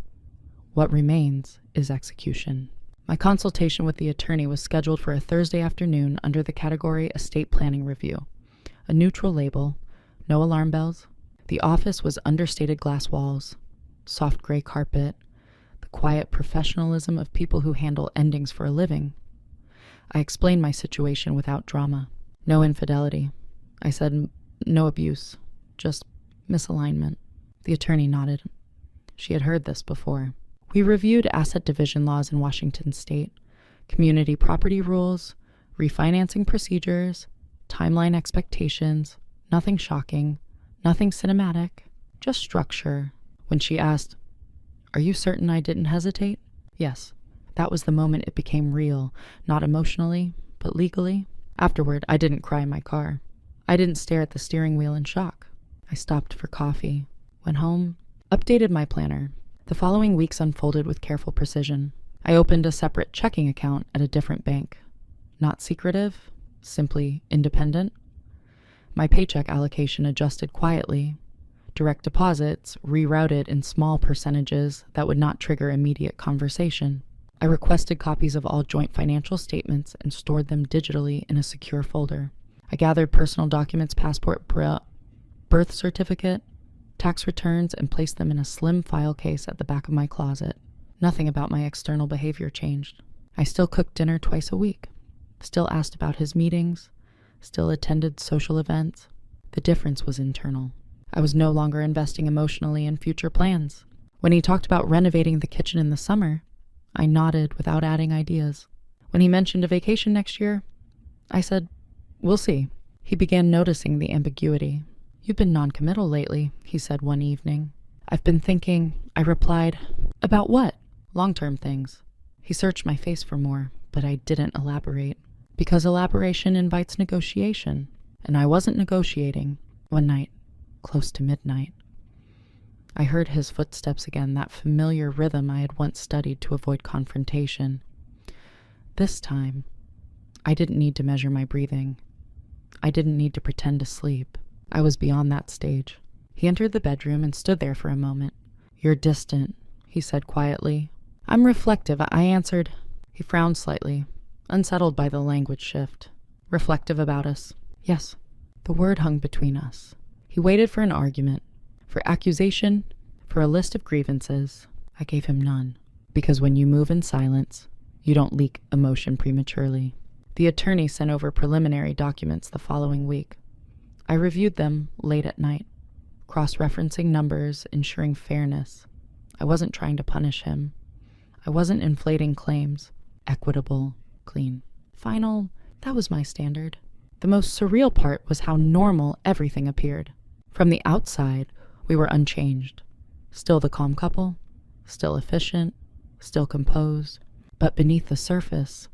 What remains is execution. My consultation with the attorney was scheduled for a Thursday afternoon under the category Estate Planning Review. A neutral label, no alarm bells. The office was understated glass walls, soft gray carpet, the quiet professionalism of people who handle endings for a living. I explained my situation without drama. No infidelity. I said no abuse, just misalignment. The attorney nodded. She had heard this before. We reviewed asset division laws in Washington state, community property rules, refinancing procedures, timeline expectations, nothing shocking, nothing cinematic, just structure. When she asked, "Are you certain I didn't hesitate?" Yes. That was the moment it became real, not emotionally, but legally. Afterward, I didn't cry in my car. I didn't stare at the steering wheel in shock. I stopped for coffee, went home, updated my planner. The following weeks unfolded with careful precision. I opened a separate checking account at a different bank. Not secretive, simply independent. My paycheck allocation adjusted quietly. Direct deposits rerouted in small percentages that would not trigger immediate conversation. I requested copies of all joint financial statements and stored them digitally in a secure folder. I gathered personal documents, passport, birth certificate, tax returns, and placed them in a slim file case at the back of my closet. Nothing about my external behavior changed. I still cooked dinner twice a week, still asked about his meetings, still attended social events. The difference was internal. I was no longer investing emotionally in future plans. When he talked about renovating the kitchen in the summer, I nodded without adding ideas. When he mentioned a vacation next year, I said, "We'll see." He began noticing the ambiguity. "You've been noncommittal lately," he said one evening. "I've been thinking," I replied. "About what?" "Long-term things." He searched my face for more, but I didn't elaborate. Because elaboration invites negotiation, and I wasn't negotiating. One night, close to midnight, I heard his footsteps again, that familiar rhythm I had once studied to avoid confrontation. This time, I didn't need to measure my breathing. I didn't need to pretend to sleep. I was beyond that stage. He entered the bedroom and stood there for a moment. "You're distant," he said quietly. "I'm reflective," I answered. He frowned slightly, unsettled by the language shift. "Reflective about us?" "Yes." The word hung between us. He waited for an argument, for accusation, for a list of grievances. I gave him none, because when you move in silence, you don't leak emotion prematurely. The attorney sent over preliminary documents the following week. I reviewed them late at night, cross-referencing numbers, ensuring fairness. I wasn't trying to punish him. I wasn't inflating claims. Equitable, clean. Final, that was my standard. The most surreal part was how normal everything appeared. From the outside, we were unchanged. Still the calm couple, still efficient, still composed. But beneath the surface,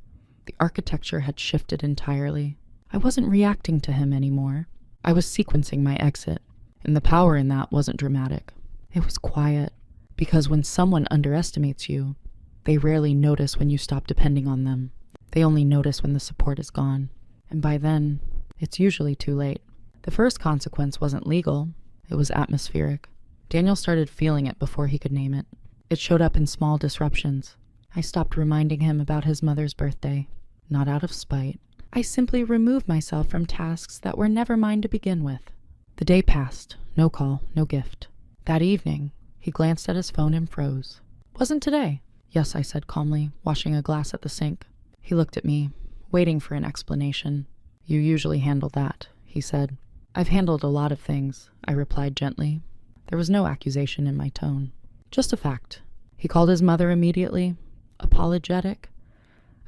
the architecture had shifted entirely. I wasn't reacting to him anymore. I was sequencing my exit, and the power in that wasn't dramatic. It was quiet, because when someone underestimates you, they rarely notice when you stop depending on them. They only notice when the support is gone, and by then, it's usually too late. The first consequence wasn't legal, it was atmospheric. Daniel started feeling it before he could name it. It showed up in small disruptions. I stopped reminding him about his mother's birthday, not out of spite. I simply removed myself from tasks that were never mine to begin with. The day passed, no call, no gift. That evening, he glanced at his phone and froze. "Wasn't today?" "Yes," I said calmly, washing a glass at the sink. He looked at me, waiting for an explanation. "You usually handle that," he said. "I've handled a lot of things," I replied gently. There was no accusation in my tone, just a fact. He called his mother immediately, apologetic.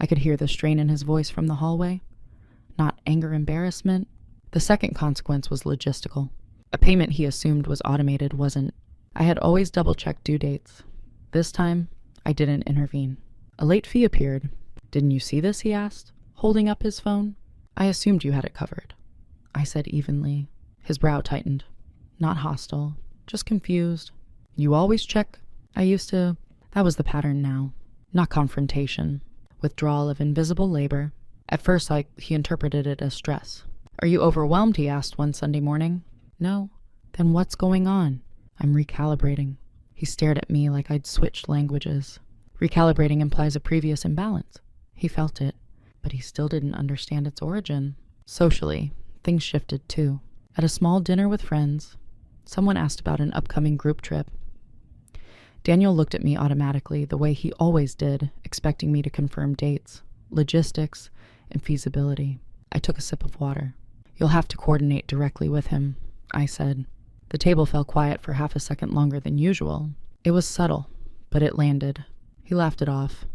I could hear the strain in his voice from the hallway. Not anger, embarrassment. The second consequence was logistical. A payment he assumed was automated wasn't. I had always double-checked due dates. This time, I didn't intervene. A late fee appeared. Didn't you see this? He asked, holding up his phone. I assumed you had it covered, I said evenly. His brow tightened. Not hostile, just confused. You always check? I used to. That was the pattern now. Not confrontation. Withdrawal of invisible labor. At first, he interpreted it as stress. Are you overwhelmed? He asked one Sunday morning. No. Then what's going on? I'm recalibrating. He stared at me like I'd switched languages. Recalibrating implies a previous imbalance. He felt it, but he still didn't understand its origin. Socially, things shifted too. At a small dinner with friends, someone asked about an upcoming group trip. Daniel looked at me automatically the way he always did, expecting me to confirm dates, logistics, and feasibility. I took a sip of water. You'll have to coordinate directly with him, I said. The table fell quiet for half a second longer than usual. It was subtle, but it landed. He laughed it off.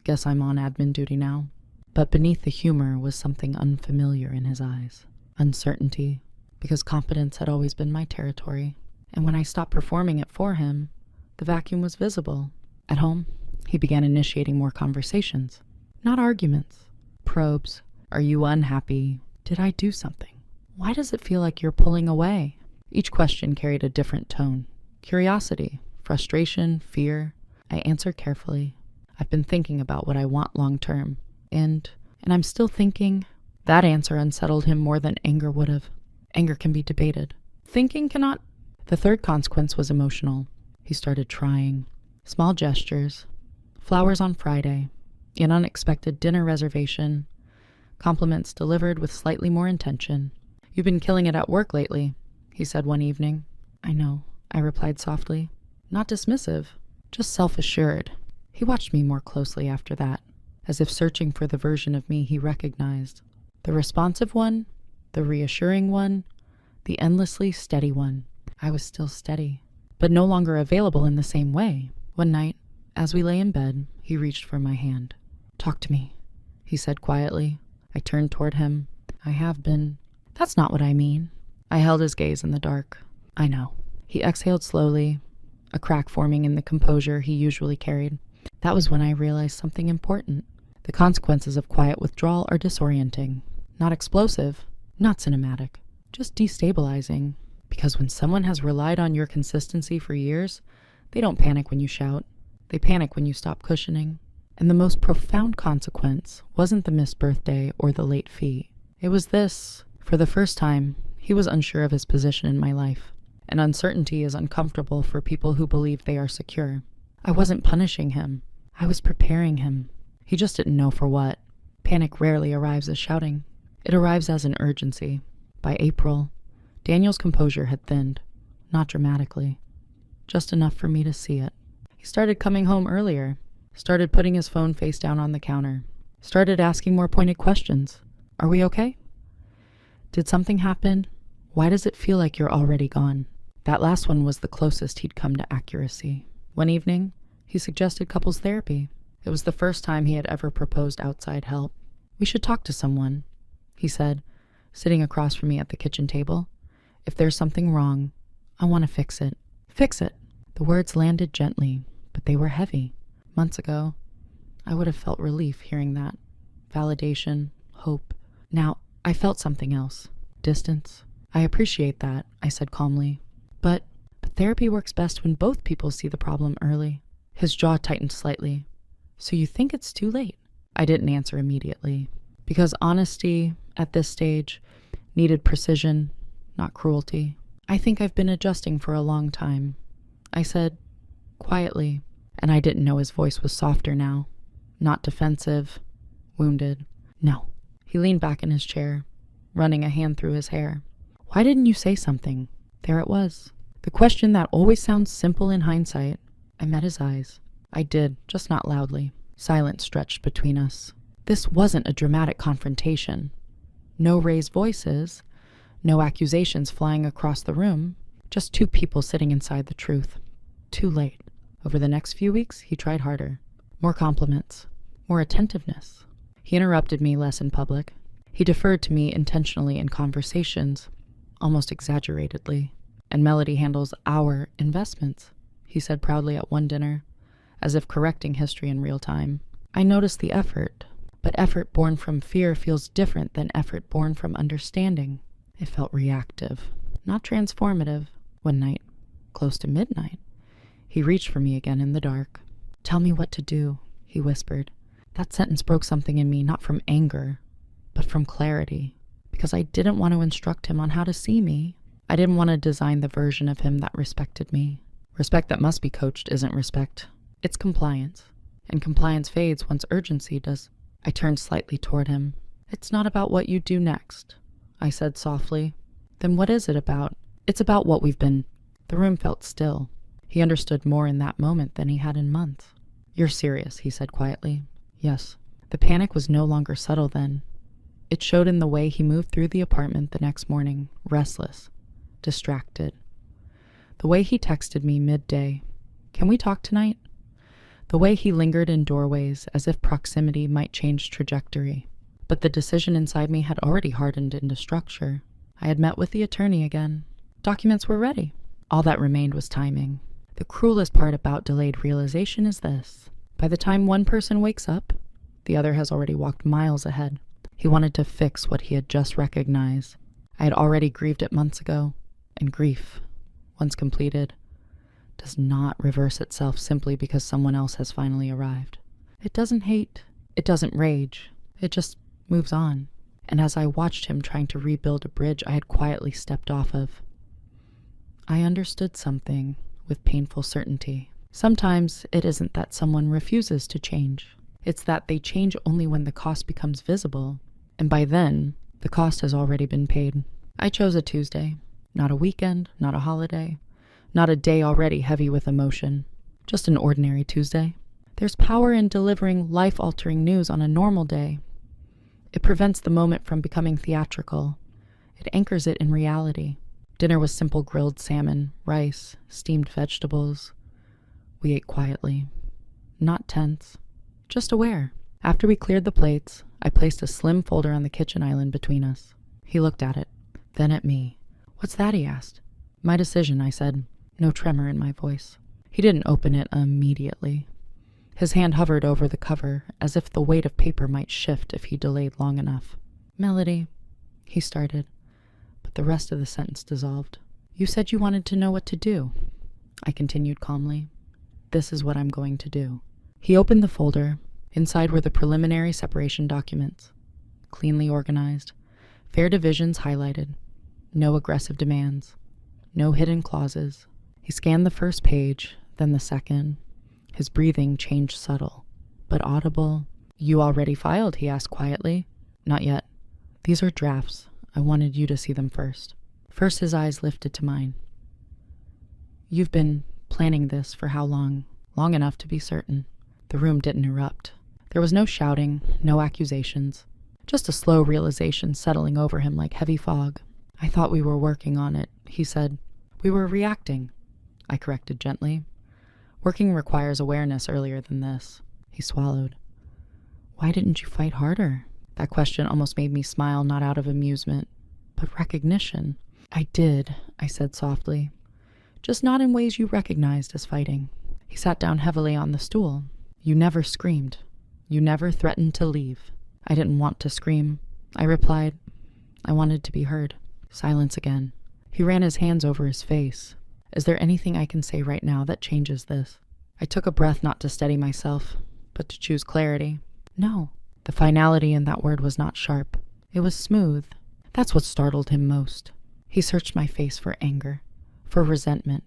Guess I'm on admin duty now. But beneath the humor was something unfamiliar in his eyes. Uncertainty, because competence had always been my territory. And when I stopped performing it for him, the vacuum was visible. At home, he began initiating more conversations. Not arguments. Probes. Are you unhappy? Did I do something? Why does it feel like you're pulling away? Each question carried a different tone. Curiosity, frustration, fear. I answered carefully. I've been thinking about what I want long term. And I'm still thinking. That answer unsettled him more than anger would have. Anger can be debated. Thinking cannot. The third consequence was emotional. He started trying. Small gestures. Flowers on Friday. An unexpected dinner reservation. Compliments delivered with slightly more intention. You've been killing it at work lately, he said one evening. I know, I replied softly. Not dismissive, just self-assured. He watched me more closely after that, as if searching for the version of me he recognized. The responsive one, the reassuring one, the endlessly steady one. I was still steady, but no longer available in the same way. One night, as we lay in bed, he reached for my hand. Talk to me, he said quietly. I turned toward him. I have been. That's not what I mean. I held his gaze in the dark. I know. He exhaled slowly, a crack forming in the composure he usually carried. That was when I realized something important. The consequences of quiet withdrawal are disorienting. Not explosive, not cinematic, just destabilizing. Because when someone has relied on your consistency for years, they don't panic when you shout. They panic when you stop cushioning. And the most profound consequence wasn't the missed birthday or the late fee. It was this. For the first time, he was unsure of his position in my life. And uncertainty is uncomfortable for people who believe they are secure. I wasn't punishing him. I was preparing him. He just didn't know for what. Panic rarely arrives as shouting. It arrives as an urgency. By April, Daniel's composure had thinned. Not dramatically. Just enough for me to see it. He started coming home earlier. Started putting his phone face down on the counter. Started asking more pointed questions. Are we okay? Did something happen? Why does it feel like you're already gone? That last one was the closest he'd come to accuracy. One evening, he suggested couples therapy. It was the first time he had ever proposed outside help. We should talk to someone, he said, sitting across from me at the kitchen table. If there's something wrong, I want to fix it. Fix it. The words landed gently, but they were heavy. Months ago, I would have felt relief hearing that. Validation, hope. Now, I felt something else. Distance. I appreciate that, I said calmly. But therapy works best when both people see the problem early. His jaw tightened slightly. So you think it's too late? I didn't answer immediately. Because honesty, at this stage, needed precision, not cruelty. I think I've been adjusting for a long time. I said, quietly, and I didn't know his voice was softer now. Not defensive, wounded. No. He leaned back in his chair, running a hand through his hair. Why didn't you say something? There it was. The question that always sounds simple in hindsight. I met his eyes. I did, just not loudly. Silence stretched between us. This wasn't a dramatic confrontation. No raised voices, no accusations flying across the room, just two people sitting inside the truth. Too late. Over the next few weeks, he tried harder. More compliments. More attentiveness. He interrupted me less in public. He deferred to me intentionally in conversations, almost exaggeratedly. And Melody handles our investments, he said proudly at one dinner, as if correcting history in real time. I noticed the effort, But effort born from fear feels different than effort born from understanding. It felt reactive, not transformative. One night, close to midnight, he reached for me again in the dark. "Tell me what to do," he whispered. That sentence broke something in me, not from anger, but from clarity, because I didn't want to instruct him on how to see me. I didn't want to design the version of him that respected me. Respect that must be coached isn't respect. It's compliance, and compliance fades once urgency does. I turned slightly toward him. "It's not about what you do next," I said softly. "Then what is it about?" "It's about what we've been." The room felt still. He understood more in that moment than he had in months. "You're serious," he said quietly. "Yes." The panic was no longer subtle then. It showed in the way he moved through the apartment the next morning, restless, distracted. The way he texted me midday, "Can we talk tonight?" The way he lingered in doorways as if proximity might change trajectory. But the decision inside me had already hardened into structure. I had met with the attorney again. Documents were ready. All that remained was timing. The cruelest part about delayed realization is this. By the time one person wakes up, the other has already walked miles ahead. He wanted to fix what he had just recognized. I had already grieved it months ago, and grief, once completed, does not reverse itself simply because someone else has finally arrived. It doesn't hate. It doesn't rage. It just moves on. And as I watched him trying to rebuild a bridge I had quietly stepped off of, I understood something with painful certainty. Sometimes it isn't that someone refuses to change. It's that they change only when the cost becomes visible. And by then, the cost has already been paid. I chose a Tuesday. Not a weekend, not a holiday, not a day already heavy with emotion. Just an ordinary Tuesday. There's power in delivering life-altering news on a normal day. It prevents the moment from becoming theatrical. It anchors it in reality. Dinner was simple grilled salmon, rice, steamed vegetables. We ate quietly. Not tense. Just aware. After we cleared the plates, I placed a slim folder on the kitchen island between us. He looked at it, then at me. "What's that?" he asked. "My decision," I said, no tremor in my voice. He didn't open it immediately. His hand hovered over the cover, as if the weight of paper might shift if he delayed long enough. "Melody," he started, but the rest of the sentence dissolved. "You said you wanted to know what to do," I continued calmly. "This is what I'm going to do." He opened the folder. Inside were the preliminary separation documents, cleanly organized, fair divisions highlighted, no aggressive demands, no hidden clauses. He scanned the first page, then the second. His breathing changed subtle, but audible. "You already filed?" he asked quietly. "Not yet. These are drafts. I wanted you to see them first." First his eyes lifted to mine. "You've been planning this for how long?" "Long enough to be certain." The room didn't erupt. There was no shouting, no accusations, just a slow realization settling over him like heavy fog. "I thought we were working on it," he said. "We were reacting," I corrected gently. "Working requires awareness earlier than this." He swallowed. "Why didn't you fight harder?" That question almost made me smile, not out of amusement, but recognition. "I did," I said softly. "Just not in ways you recognized as fighting." He sat down heavily on the stool. "You never screamed. You never threatened to leave." I didn't want to scream. I replied, "I wanted to be heard." Silence again. He ran his hands over his face. "Is there anything I can say right now that changes this?" I took a breath, not to steady myself, but to choose clarity. "No." The finality in that word was not sharp. It was smooth. That's what startled him most. He searched my face for anger, for resentment,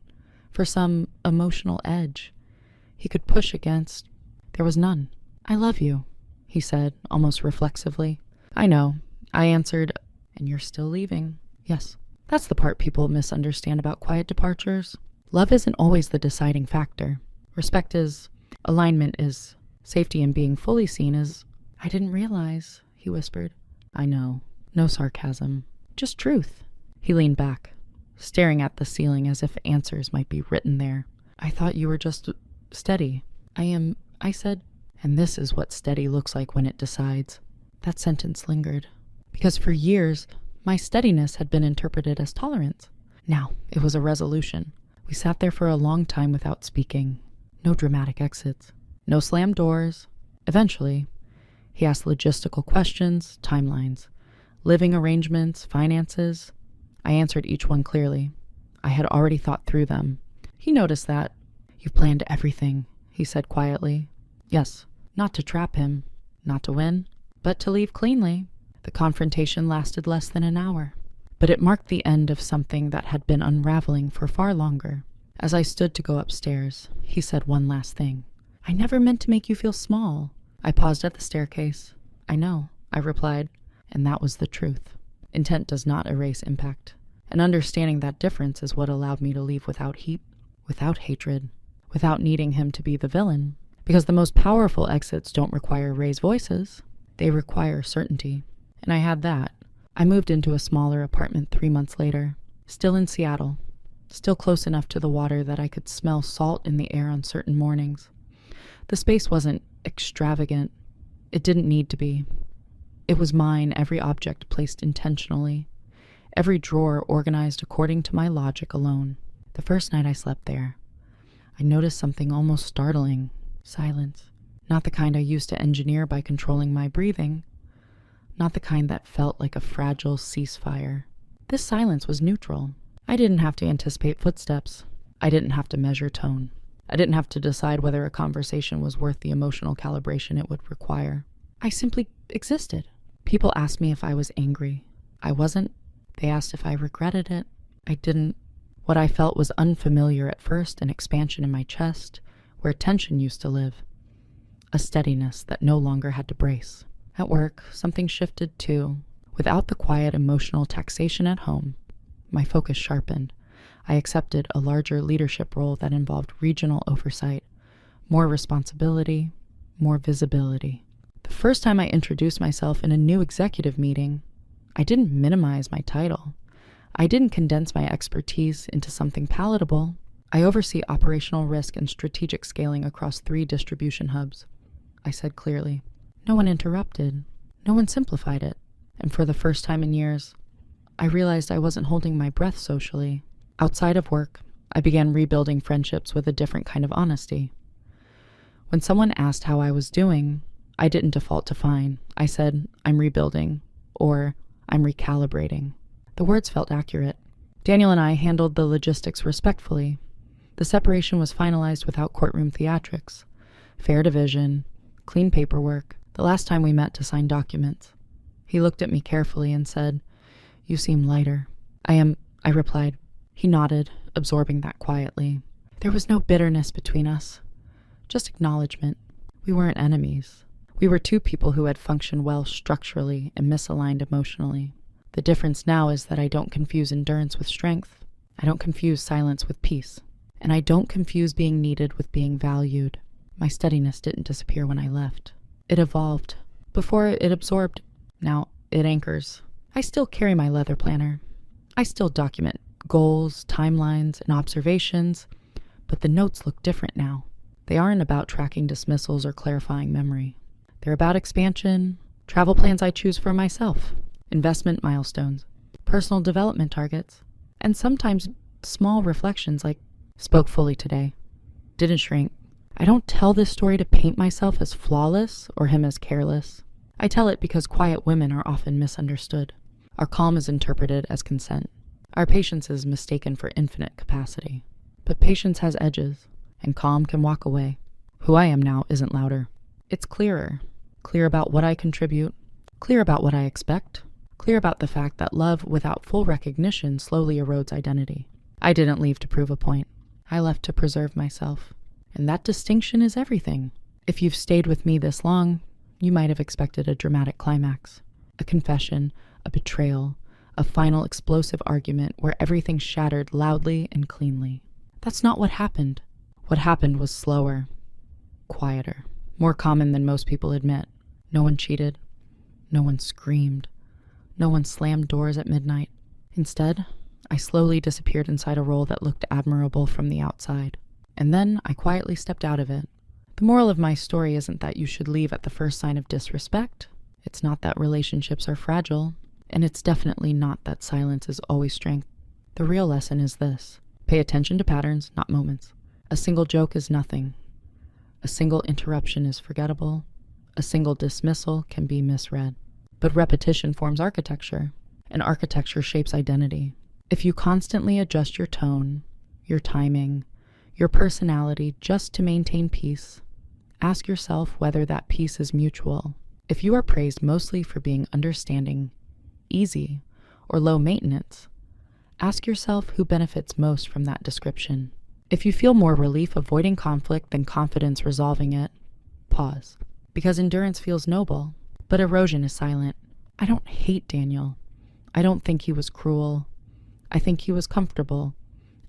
for some emotional edge he could push against. There was none. "I love you," he said, almost reflexively. "I know," I answered. "And you're still leaving?" "Yes." That's the part people misunderstand about quiet departures. Love isn't always the deciding factor. Respect is. Alignment is. Safety in being fully seen is. "I didn't realize," he whispered. "I know." No sarcasm. Just truth. He leaned back, staring at the ceiling as if answers might be written there. "I thought you were just steady." "I am," I said. "And this is what steady looks like when it decides." That sentence lingered, because for years, my steadiness had been interpreted as tolerance. Now, it was a resolution. We sat there for a long time without speaking. No dramatic exits. No slammed doors. Eventually, He asked logistical questions, timelines, living arrangements, finances. I answered each one clearly. I had already thought through them. He noticed that. "You've planned everything," he said quietly. Yes, not to trap him, not to win, but to leave cleanly. The confrontation lasted less than an hour, but it marked the end of something that had been unraveling for far longer. As I stood to go upstairs, he said one last thing. "I never meant to make you feel small." I paused at the staircase. "I know," I replied, and that was the truth. Intent does not erase impact, and understanding that difference is what allowed me to leave without heat, without hatred, without needing him to be the villain. Because the most powerful exits don't require raised voices. They require certainty. And I had that. I moved into a smaller apartment 3 months later, still in Seattle, still close enough to the water that I could smell salt in the air on certain mornings. The space wasn't extravagant. It didn't need to be. It was mine, every object placed intentionally, every drawer organized according to my logic alone. The first night I slept there, I noticed something almost startling. Silence. Not the kind I used to engineer by controlling my breathing. Not the kind that felt like a fragile ceasefire. This silence was neutral. I didn't have to anticipate footsteps. I didn't have to measure tone. I didn't have to decide whether a conversation was worth the emotional calibration it would require. I simply existed. People asked me if I was angry. I wasn't. They asked if I regretted it. I didn't. What I felt was unfamiliar at first, an expansion in my chest, where tension used to live. A steadiness that no longer had to brace. At work, something shifted too. Without the quiet emotional taxation at home, my focus sharpened. I accepted a larger leadership role that involved regional oversight, more responsibility, more visibility. The first time I introduced myself in a new executive meeting, I didn't minimize my title. I didn't condense my expertise into something palatable. I oversee operational risk and strategic scaling across 3 distribution hubs, I said clearly. No one interrupted. No one simplified it. And for the first time in years, I realized I wasn't holding my breath socially. Outside of work, I began rebuilding friendships with a different kind of honesty. When someone asked how I was doing, I didn't default to fine. I said, "I'm rebuilding," or "I'm recalibrating." The words felt accurate. Daniel and I handled the logistics respectfully. The separation was finalized without courtroom theatrics. Fair division, clean paperwork, the last time we met to sign documents. He looked at me carefully and said, "You seem lighter." I replied. He nodded, absorbing that quietly. There was no bitterness between us, just acknowledgement. We weren't enemies. We were 2 people who had functioned well structurally and misaligned emotionally. The difference now is that I don't confuse endurance with strength. I don't confuse silence with peace. And I don't confuse being needed with being valued. My steadiness didn't disappear when I left. It evolved. Before it absorbed. Now it anchors. I still carry my leather planner. I still document goals, timelines, and observations, but the notes look different now. They aren't about tracking dismissals or clarifying memory. They're about expansion, travel plans I choose for myself, investment milestones, personal development targets, and sometimes small reflections like, spoke fully today, didn't shrink. I don't tell this story to paint myself as flawless or him as careless. I tell it because quiet women are often misunderstood. Our calm is interpreted as consent. Our patience is mistaken for infinite capacity. But patience has edges, and calm can walk away. Who I am now isn't louder. It's clearer. Clear about what I contribute. Clear about what I expect. Clear about the fact that love without full recognition slowly erodes identity. I didn't leave to prove a point. I left to preserve myself. And that distinction is everything. If you've stayed with me this long, you might have expected a dramatic climax. A confession, a betrayal, a final explosive argument where everything shattered loudly and cleanly. That's not what happened. What happened was slower, quieter, more common than most people admit. No one cheated. No one screamed. No one slammed doors at midnight. Instead, I slowly disappeared inside a role that looked admirable from the outside. And then I quietly stepped out of it. The moral of my story isn't that you should leave at the first sign of disrespect. It's not that relationships are fragile. And it's definitely not that silence is always strength. The real lesson is this. Pay attention to patterns, not moments. A single joke is nothing. A single interruption is forgettable. A single dismissal can be misread. But repetition forms architecture, and architecture shapes identity. If you constantly adjust your tone, your timing, your personality just to maintain peace, ask yourself whether that peace is mutual. If you are praised mostly for being understanding, easy, or low maintenance, ask yourself who benefits most from that description. If you feel more relief avoiding conflict than confidence resolving it, pause. Because endurance feels noble, but erosion is silent. I don't hate Daniel. I don't think he was cruel. I think he was comfortable,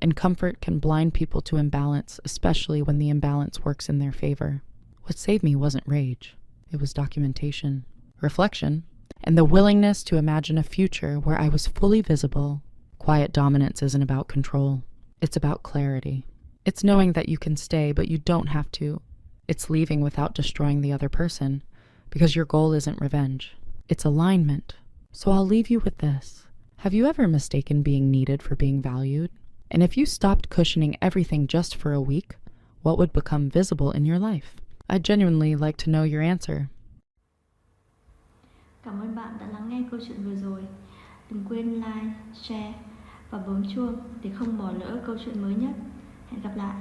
and comfort can blind people to imbalance, especially when the imbalance works in their favor. What saved me wasn't rage. It was documentation, reflection, and the willingness to imagine a future where I was fully visible. Quiet dominance isn't about control. It's about clarity. It's knowing that you can stay, but you don't have to. It's leaving without destroying the other person, because your goal isn't revenge. It's alignment. So I'll leave you with this. Have you ever mistaken being needed for being valued? And if you stopped cushioning everything just for a week, what would become visible in your life? I'd genuinely like to know your answer. Cảm ơn bạn đã lắng nghe câu chuyện vừa rồi. Đừng quên like, share và bấm chuông để không bỏ lỡ câu chuyện mới nhất. Hẹn gặp lại.